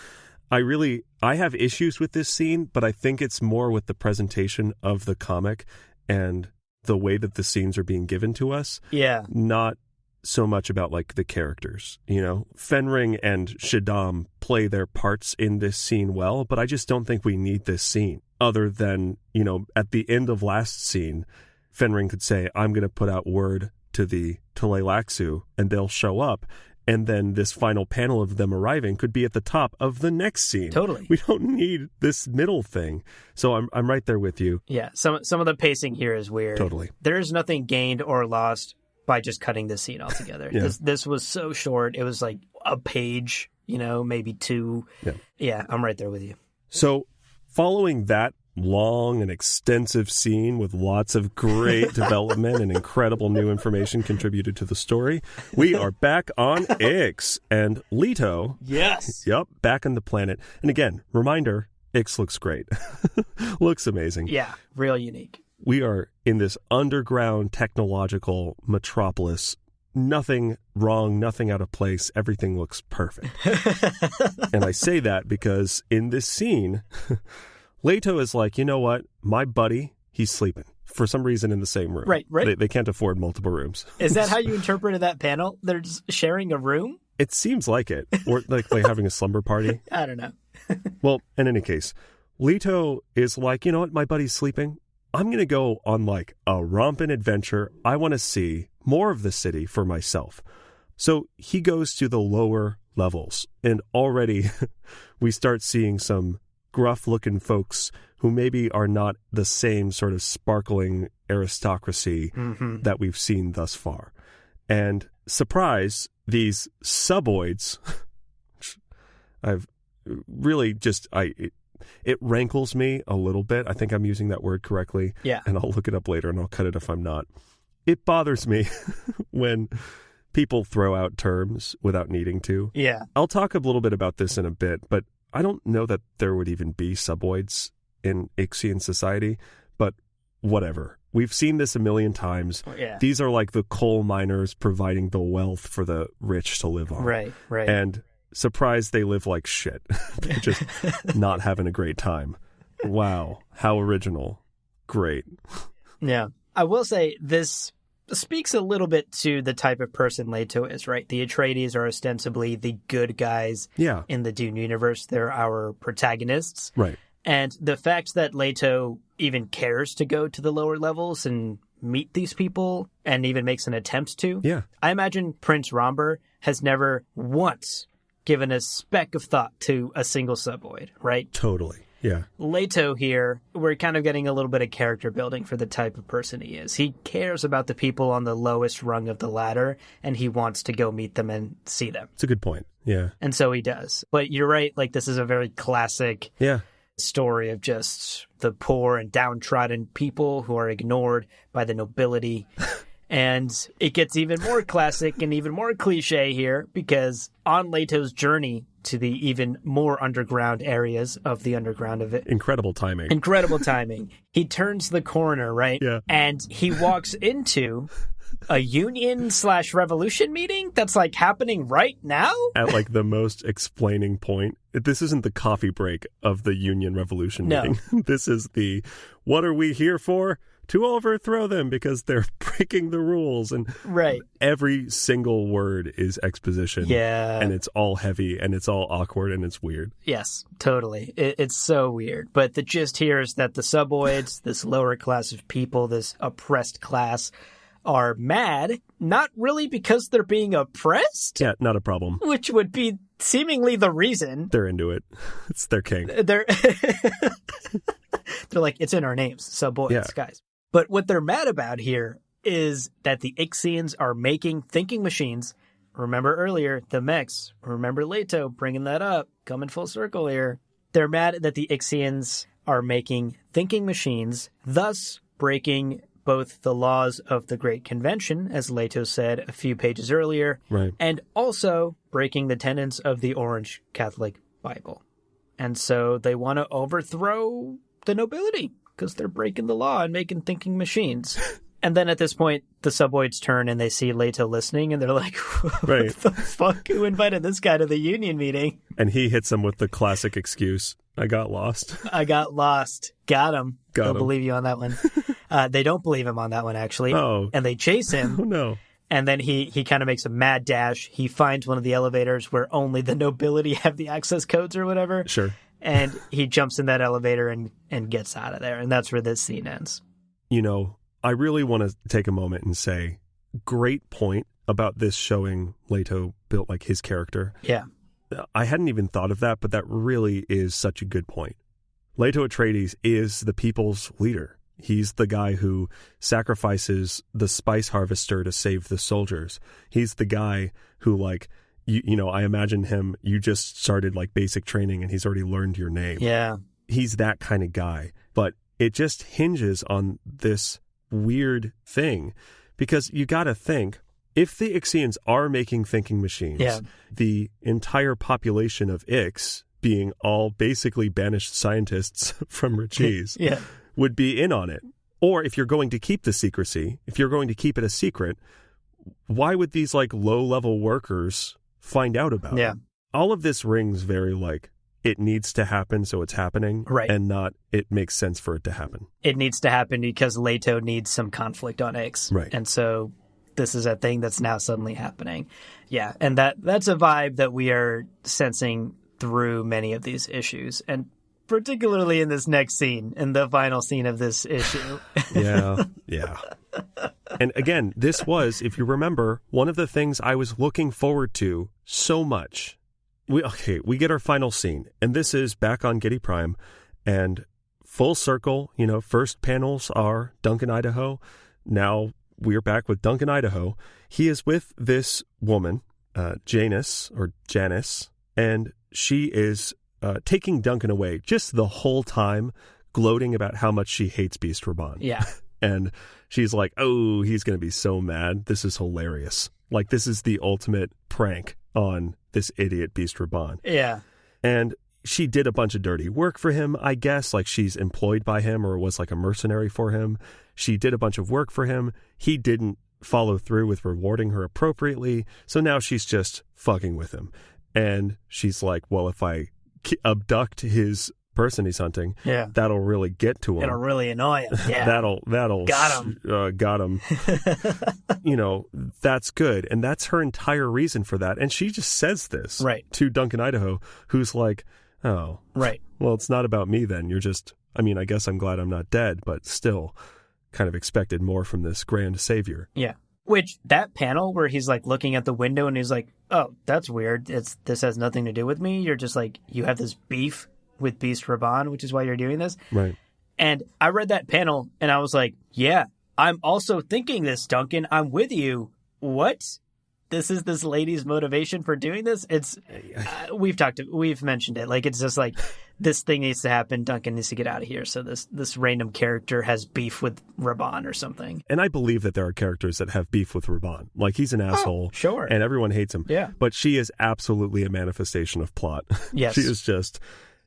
I have issues with this scene, but I think it's more with the presentation of the comic and the way that the scenes are being given to us. Yeah. Not so much about, like, the characters, Fenring and Shaddam play their parts in this scene well, but I just don't think we need this scene other than, at the end of last scene, Fenring could say, I'm going to put out word to the Tleilaxu and they'll show up. And then this final panel of them arriving could be at the top of the next scene. Totally. We don't need this middle thing. So I'm right there with you. Yeah, some of the pacing here is weird. Totally. There is nothing gained or lost by just cutting this scene altogether. Yeah. This was so short. It was like a page, maybe 2. Yeah, I'm right there with you. So following that long and extensive scene with lots of great development and incredible new information contributed to the story, we are back on Ix and Leto. Yes. Yep, back on the planet. And again, reminder, Ix looks great. Looks amazing. Yeah, real unique. We are in this underground technological metropolis. Nothing wrong, nothing out of place. Everything looks perfect. And I say that because in this scene, Leto is like, you know what? My buddy, he's sleeping for some reason in the same room. Right. They can't afford multiple rooms. Is that how you interpreted that panel? They're just sharing a room? It seems like it. Or like having a slumber party. I don't know. Well, in any case, Leto is like, you know what? My buddy's sleeping. I'm going to go on, like, a romping adventure. I want to see more of the city for myself. So he goes to the lower levels, and already we start seeing some gruff-looking folks who maybe are not the same sort of sparkling aristocracy that we've seen thus far. And surprise, these suboids, I've really just, it rankles me a little bit. I think I'm using that word correctly. Yeah. And I'll look it up later and I'll cut it if I'm not. It bothers me when people throw out terms without needing to. Yeah. I'll talk a little bit about this in a bit, but I don't know that there would even be suboids in Ixian society, but whatever. We've seen this a million times. Yeah. These are like the coal miners providing the wealth for the rich to live on. Right. And surprised they live like shit. They're just not having a great time. Wow. How original. great. Yeah. I will say this speaks a little bit to the type of person Leto is, right? The Atreides are ostensibly the good guys in the Dune universe. They're our protagonists. Right. And the fact that Leto even cares to go to the lower levels and meet these people and even makes an attempt to. Yeah. I imagine Prince Romber has never once given a speck of thought to a single suboid, right? Totally. Yeah. Leto here, we're kind of getting a little bit of character building for the type of person he is. He cares about the people on the lowest rung of the ladder, and he wants to go meet them and see them. It's a good point. Yeah. And so he does. But you're right, like this is a very classic story of just the poor and downtrodden people who are ignored by the nobility. And it gets even more classic and even more cliche here because on Leto's journey to the even more underground areas of the underground of it. Incredible timing. Incredible timing. He turns the corner, right? Yeah. And he walks into a union/revolution meeting that's like happening right now? At like the most explaining point. This isn't the coffee break of the Union Revolution meeting. This is the, what are we here for? To overthrow them because they're breaking the rules. And every single word is exposition. Yeah. And it's all heavy and it's all awkward and it's weird. Yes, totally. It's so weird. But the gist here is that the suboids, this lower class of people, this oppressed class, are mad, not really because they're being oppressed. Yeah, not a problem. Which would be seemingly the reason. They're into it. It's their king. They're like, it's in our names, suboids, guys. But what they're mad about here is that the Ixians are making thinking machines. Remember earlier, the mechs. Remember Leto bringing that up, coming full circle here. They're mad that the Ixians are making thinking machines, thus breaking both the laws of the Great Convention, as Leto said a few pages earlier, and also breaking the tenets of the Orange Catholic Bible. And so they want to overthrow the nobility because they're breaking the law and making thinking machines. And then at this point, the suboids turn and they see Leto listening, and they're like, what the fuck? Who invited this guy to the union meeting? And he hits them with the classic excuse, I got lost. I got lost. Got him. They'll believe you on that one. They don't believe him on that one, actually. Oh. And they chase him. Oh, no. And then he kind of makes a mad dash. He finds one of the elevators where only the nobility have the access codes or whatever. Sure. And he jumps in that elevator and gets out of there. And that's where this scene ends. You know, I really want to take a moment and say, great point about this showing Leto built like his character. Yeah. I hadn't even thought of that, but that really is such a good point. Leto Atreides is the people's leader. He's the guy who sacrifices the spice harvester to save the soldiers. He's the guy who, like, you know, I imagine him, you just started like basic training and he's already learned your name. Yeah. He's that kind of guy. But it just hinges on this weird thing because you got to think, if the Ixians are making thinking machines, the entire population of Ix, being all basically banished scientists from Rachiz, would be in on it. Or if you're going to keep the secrecy, if you're going to keep it a secret, why would these like low-level workers find out about it? All of this rings very like, it needs to happen, so it's happening, and not it makes sense for it to happen. It needs to happen because Leto needs some conflict on Ix. Right. And so this is a thing that's now suddenly happening. Yeah, and that's a vibe that we are sensing through many of these issues, and particularly in this next scene, in the final scene of this issue. Yeah. And again, this was, if you remember, one of the things I was looking forward to so much. We get our final scene, and this is back on Giddy Prime, and full circle, you know, first panels are Duncan, Idaho. Now we're back with Duncan, Idaho. He is with this woman, Janice, and she is taking Duncan away just the whole time, gloating about how much she hates Beast Raban. Yeah. And she's like, oh, he's going to be so mad. This is hilarious. Like, this is the ultimate prank on this idiot Beast Raban. Yeah. And she did a bunch of dirty work for him, I guess. Like, she's employed by him or was like a mercenary for him. She did a bunch of work for him. He didn't follow through with rewarding her appropriately. So now she's just fucking with him. And she's like, well, if I abduct his person he's hunting. Yeah. That'll really get to him. It'll really annoy him. Yeah. That'll Got him. Got him. That's good. And that's her entire reason for that. And she just says this to Duncan Idaho, who's like, oh, right. Well, it's not about me then. You're just, I guess I'm glad I'm not dead, but still kind of expected more from this grand savior. Yeah. Which, that panel where he's like looking at the window and he's like, oh, that's weird. This has nothing to do with me. You're just like, you have this beef with Beast Raban, which is why you're doing this. Right. And I read that panel and I was like, yeah, I'm also thinking this, Duncan. I'm with you. What? This is this lady's motivation for doing this? It's we've mentioned it. Like, it's just like, this thing needs to happen. Duncan needs to get out of here. So this random character has beef with Raban or something. And I believe that there are characters that have beef with Raban. Like, he's an asshole. Sure. And everyone hates him. Yeah. But she is absolutely a manifestation of plot. Yes. She is just,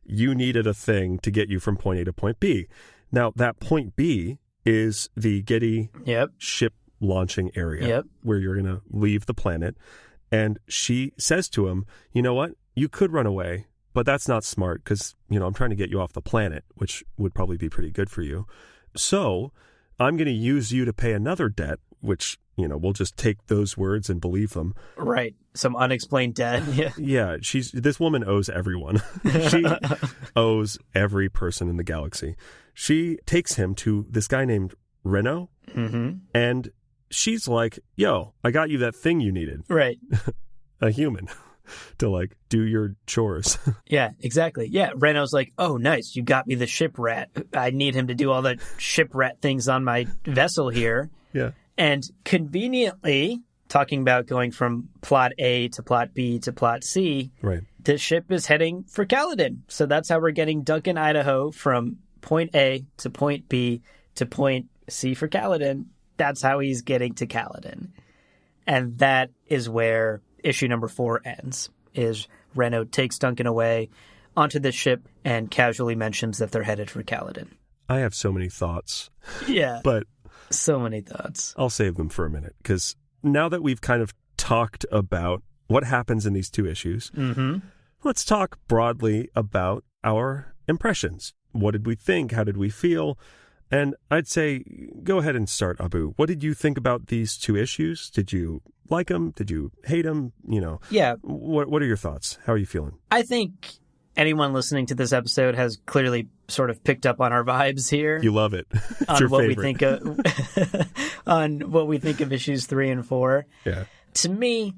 you needed a thing to get you from point A to point B. Now, that point B is the Getty ship launching area where you're going to leave the planet. And she says to him, you know what? You could run away, but that's not smart because, I'm trying to get you off the planet, which would probably be pretty good for you. So I'm going to use you to pay another debt, which, we'll just take those words and believe them. Right. Some unexplained debt. Yeah. Yeah. This woman owes everyone. She owes every person in the galaxy. She takes him to this guy named Reno. Mm-hmm. And she's like, yo, I got you that thing you needed. Right. A human to like do your chores. Yeah, exactly. Yeah. Reno's like, oh, nice. You got me the ship rat. I need him to do all the ship rat things on my vessel here. Yeah. And conveniently, talking about going from plot A to plot B to plot C, right. The ship is heading for Caladan. So that's how we're getting Duncan Idaho from point A to point B to point C for Caladan. That's how he's getting to Caladan. And that is where issue number 4 ends, is Reno takes Duncan away onto this ship and casually mentions that they're headed for Caladan. I have so many thoughts. Yeah. But so many thoughts. I'll save them for a minute, because now that we've kind of talked about what happens in these 2 issues, let's talk broadly about our impressions. What did we think? How did we feel? And I'd say, go ahead and start, Abu. What did you think about these 2 issues? Did you like them? Did you hate them? Yeah. What are your thoughts? How are you feeling? I think anyone listening to this episode has clearly sort of picked up on our vibes here. You love it. It's on your what favorite. we think of on what we think of issues 3 and 4. Yeah. To me,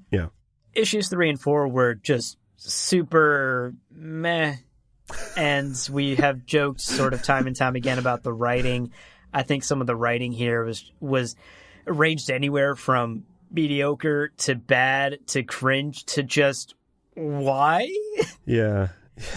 issues 3 and 4 were just super meh. And we have joked sort of time and time again about the writing. I think some of the writing here was ranged anywhere from mediocre to bad to cringe to just why? Yeah.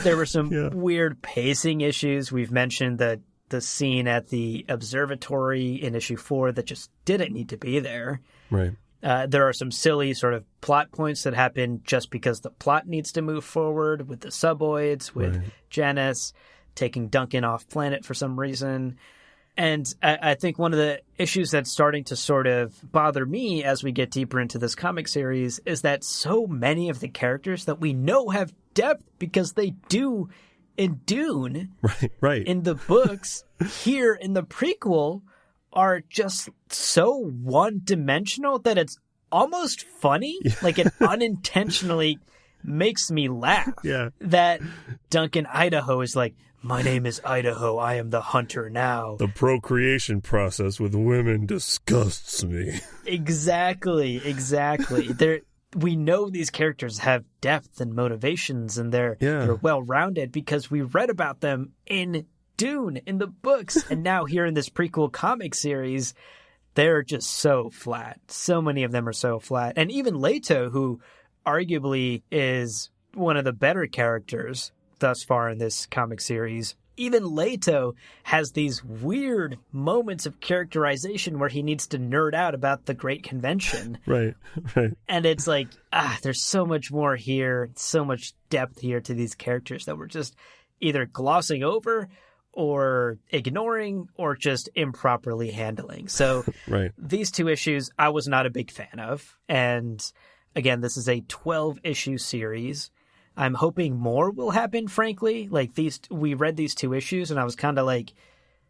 There were some weird pacing issues. We've mentioned the scene at the observatory in issue 4 that just didn't need to be there. Right. There are some silly sort of plot points that happen just because the plot needs to move forward, with the suboids, with Janice taking Duncan off planet for some reason. And I think one of the issues that's starting to sort of bother me as we get deeper into this comic series is that so many of the characters that we know have depth, because they do in Dune, right. in the books, here in the prequel, are just so one-dimensional that it's almost funny. Like, it unintentionally makes me laugh. Yeah. That Duncan Idaho is like, my name is Idaho, I am the hunter now. The procreation process with women disgusts me. Exactly. We know these characters have depth and motivations, and they're well-rounded because we read about them in Dune, in the books, and now here in this prequel comic series, they're just so flat. So many of them are so flat. And even Leto, who arguably is one of the better characters thus far in this comic series, even Leto has these weird moments of characterization where he needs to nerd out about the Great Convention. Right. And it's like, there's so much more here, so much depth here to these characters that we're just either glossing over or ignoring or just improperly handling. So these 2 issues I was not a big fan of. And again, this is a 12-issue series. I'm hoping more will happen, frankly. Like, we read these 2 issues, and I was kind of like,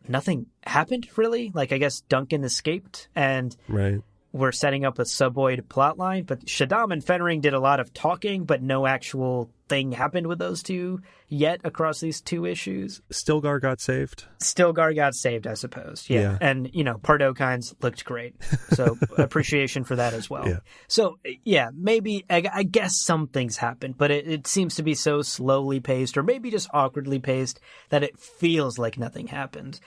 nothing happened, really. Like, I guess Duncan escaped, and Right. we're setting up a subvoid plotline. But Shaddam and Fenring did a lot of talking, but no actual thing happened with those 2 yet across these 2 issues. Stilgar got saved. Stilgar got saved, I suppose. Yeah. And, Pardokines looked great. So appreciation for that as well. Yeah. So, yeah, maybe, I guess some things happened, but it seems to be so slowly paced, or maybe just awkwardly paced, that it feels like nothing happened.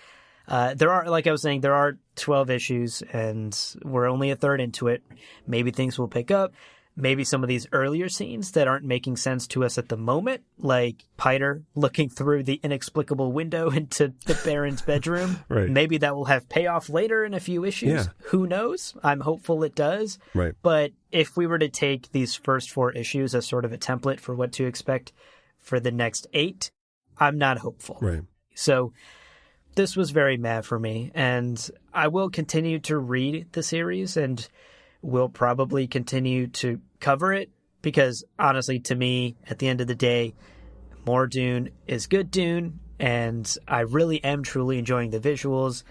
There are, like I was saying, there are 12 issues, and we're only a third into it. Maybe things will pick up. Maybe some of these earlier scenes that aren't making sense to us at the moment, like Piter looking through the inexplicable window into the Baron's bedroom. Right. Maybe that will have payoff later in a few issues. Yeah. Who knows? I'm hopeful it does. Right. But if we were to take these first 4 issues as sort of a template for what to expect for the next 8, I'm not hopeful. Right. So this was very meh for me, and I will continue to read the series, and we'll probably continue to cover it, because honestly, to me, at the end of the day, more Dune is good Dune, and I really am truly enjoying the visuals.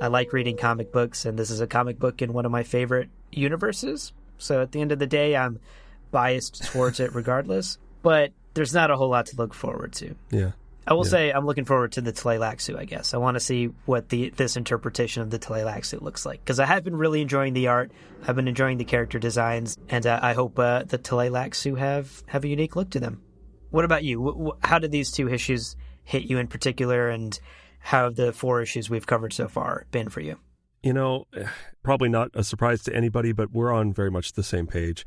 I like reading comic books, and this is a comic book in one of my favorite universes, so at the end of the day, I'm biased towards it regardless, but there's not a whole lot to look forward to. Yeah. I will say I'm looking forward to the Tleilaxu, I guess. I want to see what this interpretation of the Tleilaxu looks like, because I have been really enjoying the art. I've been enjoying the character designs, and I hope the Tleilaxu have a unique look to them. What about you? How did these 2 issues hit you in particular, and how have the 4 issues we've covered so far been for you? Probably not a surprise to anybody, but we're on very much the same page.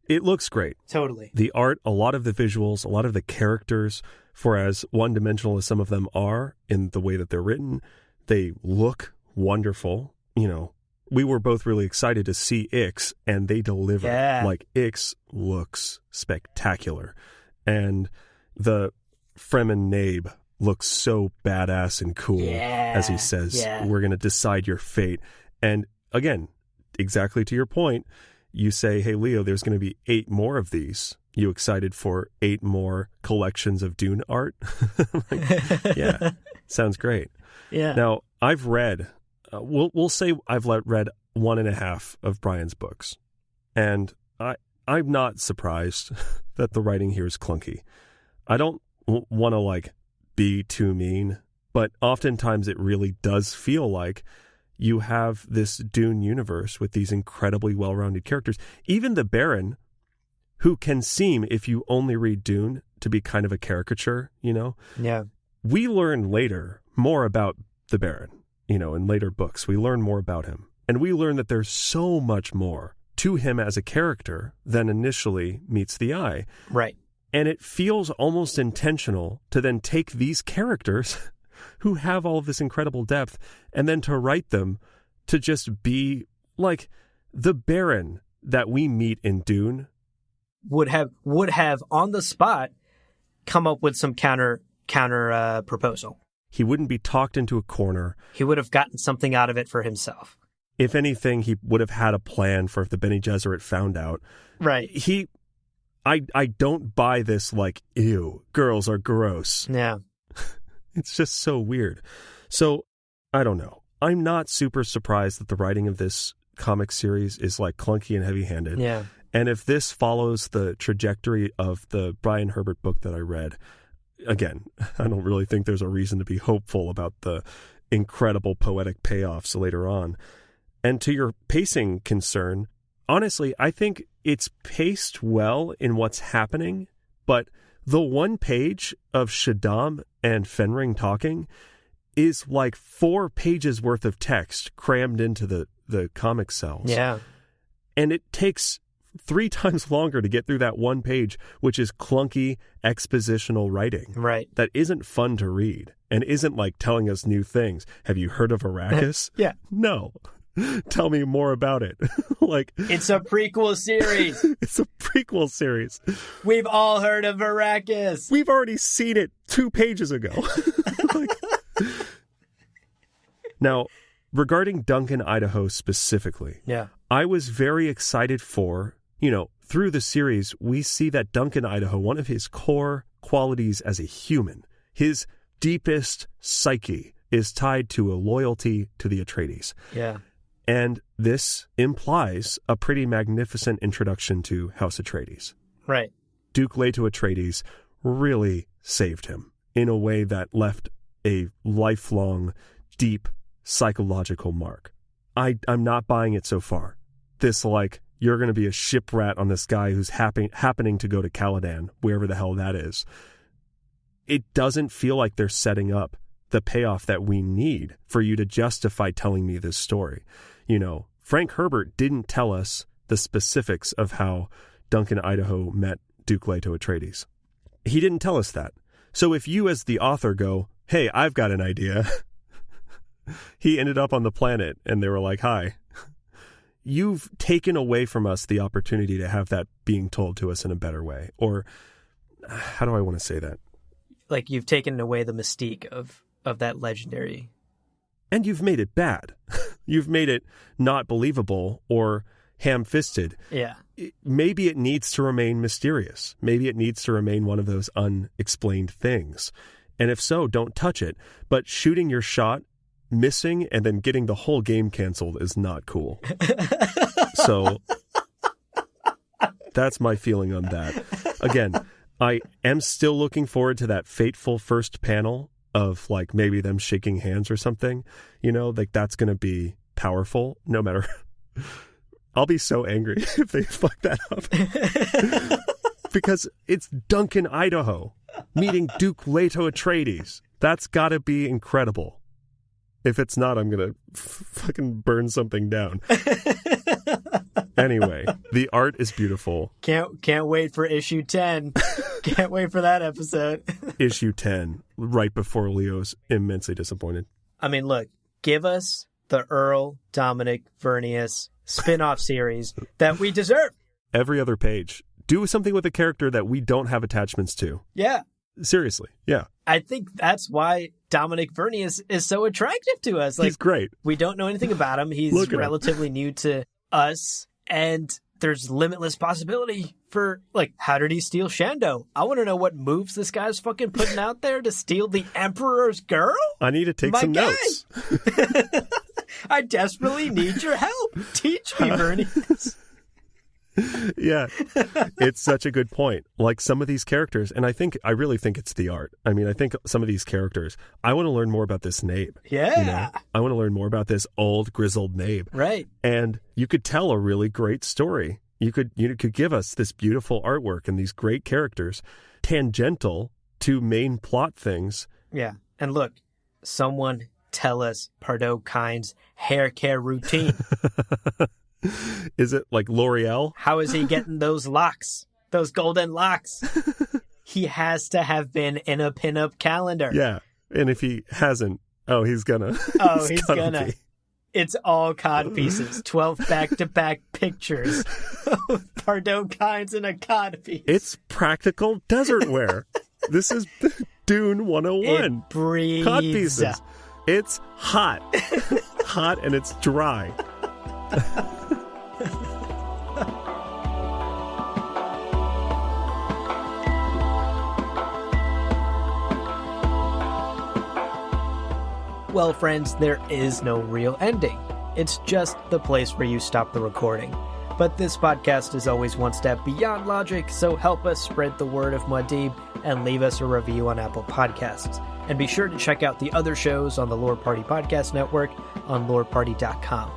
It looks great. Totally. The art, a lot of the visuals, a lot of the characters, for as one-dimensional as some of them are in the way that they're written, they look wonderful. We were both really excited to see Ix, and they deliver. Yeah. Like, Ix looks spectacular. And the Fremen Nabe looks so badass and cool as he says, we're going to decide your fate. And again, exactly to your point, you say, hey, Leo, there's going to be 8 more of these. You excited for 8 more collections of Dune art? Yeah, sounds great. Yeah. Now, I've read, we'll say I've read 1.5 of Brian's books. And I'm not surprised that the writing here is clunky. I don't want to, be too mean, but oftentimes it really does feel like you have this Dune universe with these incredibly well-rounded characters. Even the Baron, who can seem, if you only read Dune, to be kind of a caricature, Yeah. We learn later more about the Baron, in later books. We learn more about him. And we learn that there's so much more to him as a character than initially meets the eye. Right. And it feels almost intentional to then take these characters who have all of this incredible depth, and then to write them to just be like the Baron that we meet in Dune would have on the spot come up with some counter proposal. He wouldn't be talked into a corner. He would have gotten something out of it for himself. If anything, he would have had a plan for if the Bene Gesserit found out. Right. I don't buy this ew, girls are gross. Yeah. It's just so weird. So, I don't know. I'm not super surprised that the writing of this comic series is clunky and heavy-handed. Yeah. And if this follows the trajectory of the Brian Herbert book that I read, again, I don't really think there's a reason to be hopeful about the incredible poetic payoffs later on. And to your pacing concern, honestly, I think it's paced well in what's happening, but the one page of Shaddam and Fenring talking is 4 pages worth of text crammed into the comic cells. Yeah. And it takes 3 times longer to get through that one page, which is clunky expositional writing. Right. That isn't fun to read and isn't telling us new things. Have you heard of Arrakis? Yeah. No. Tell me more about it. It's a prequel series. It's a prequel series. We've all heard of Arrakis. We've already seen it 2 pages ago. Now, regarding Duncan, Idaho specifically, yeah, I was very excited for, through the series, we see that Duncan Idaho, one of his core qualities as a human, his deepest psyche is tied to a loyalty to the Atreides. Yeah. And this implies a pretty magnificent introduction to House Atreides. Right. Duke Leto Atreides really saved him in a way that left a lifelong, deep psychological mark. I'm not buying it so far. This, like, you're going to be a shiprat on this guy who's happening to go to Caladan, wherever the hell that is. It doesn't feel like they're setting up the payoff that we need for you to justify telling me this story. You know, Frank Herbert didn't tell us the specifics of how Duncan Idaho met Duke Leto Atreides. He didn't tell us that. So if you as the author go, hey, I've got an idea. He ended up on the planet and they were like, hi. You've taken away from us the opportunity to have that being told to us in a better way. Or how do I want to say that? Like, you've taken away the mystique of that legendary. And you've made it bad. You've made it not believable or ham-fisted. Yeah. Maybe it needs to remain mysterious. Maybe it needs to remain one of those unexplained things. And if so, don't touch it. But shooting your shot, missing, and then getting the whole game canceled is not cool. So that's my feeling on that. Again, I am still looking forward to that fateful first panel of, like, maybe them shaking hands or something. You know, like, that's going to be powerful no matter. I'll be so angry if they fuck that up. Because it's Duncan Idaho meeting Duke Leto Atreides. That's got to be incredible. If it's not, I'm going to fucking burn something down. Anyway, the art is beautiful. Can't wait for issue 10. Can't wait for that episode. Issue 10, right before Leo's immensely disappointed. I mean, look, give us the Earl Dominic Vernius spin-off series that we deserve. Every other page. Do something with a character that we don't have attachments to. Yeah. Seriously, yeah. I think that's why Dominic Vernius is so attractive to us. Like, he's great. We don't know anything about him. He's relatively new to us, and there's limitless possibility for, like, how did he steal Shando? I want to know what moves this guy's fucking putting out there to steal the Emperor's girl. I need to take some notes. I desperately need your help. Teach me, Vernius. Yeah, it's such a good point. Like, some of these characters, and I really think it's the art. I mean, I think some of these characters, I want to learn more about this Nabe. Yeah. You know? I want to learn more about this old, grizzled Nabe. Right. And you could tell a really great story. You could give us this beautiful artwork and these great characters, tangential to main plot things. Yeah. And look, someone tell us Pardo Kyne's hair care routine. Is it like L'Oreal? How is he getting those locks? Those golden locks? He has to have been in a pinup calendar. Yeah. And if he hasn't, he's gonna. He's gonna. Be. It's all cod pieces. 12 back-to-back pictures of Pardo Kynes in a cod piece. It's practical desert wear. This is Dune 101. It breathes. Cod pieces. It's hot. Hot and it's dry. Well, friends, there is no real ending. It's just the place where you stop the recording. But this podcast is always one step beyond logic, so help us spread the word of Muad'Dib and leave us a review on Apple Podcasts. And be sure to check out the other shows on the Lore Party Podcast Network on loreparty.com.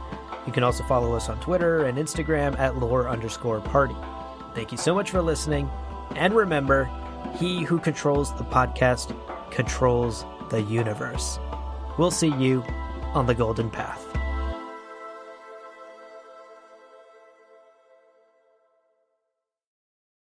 You can also follow us on Twitter and Instagram at lore_party. Thank you so much for listening. And remember, he who controls the podcast controls the universe. We'll see you on the Golden Path.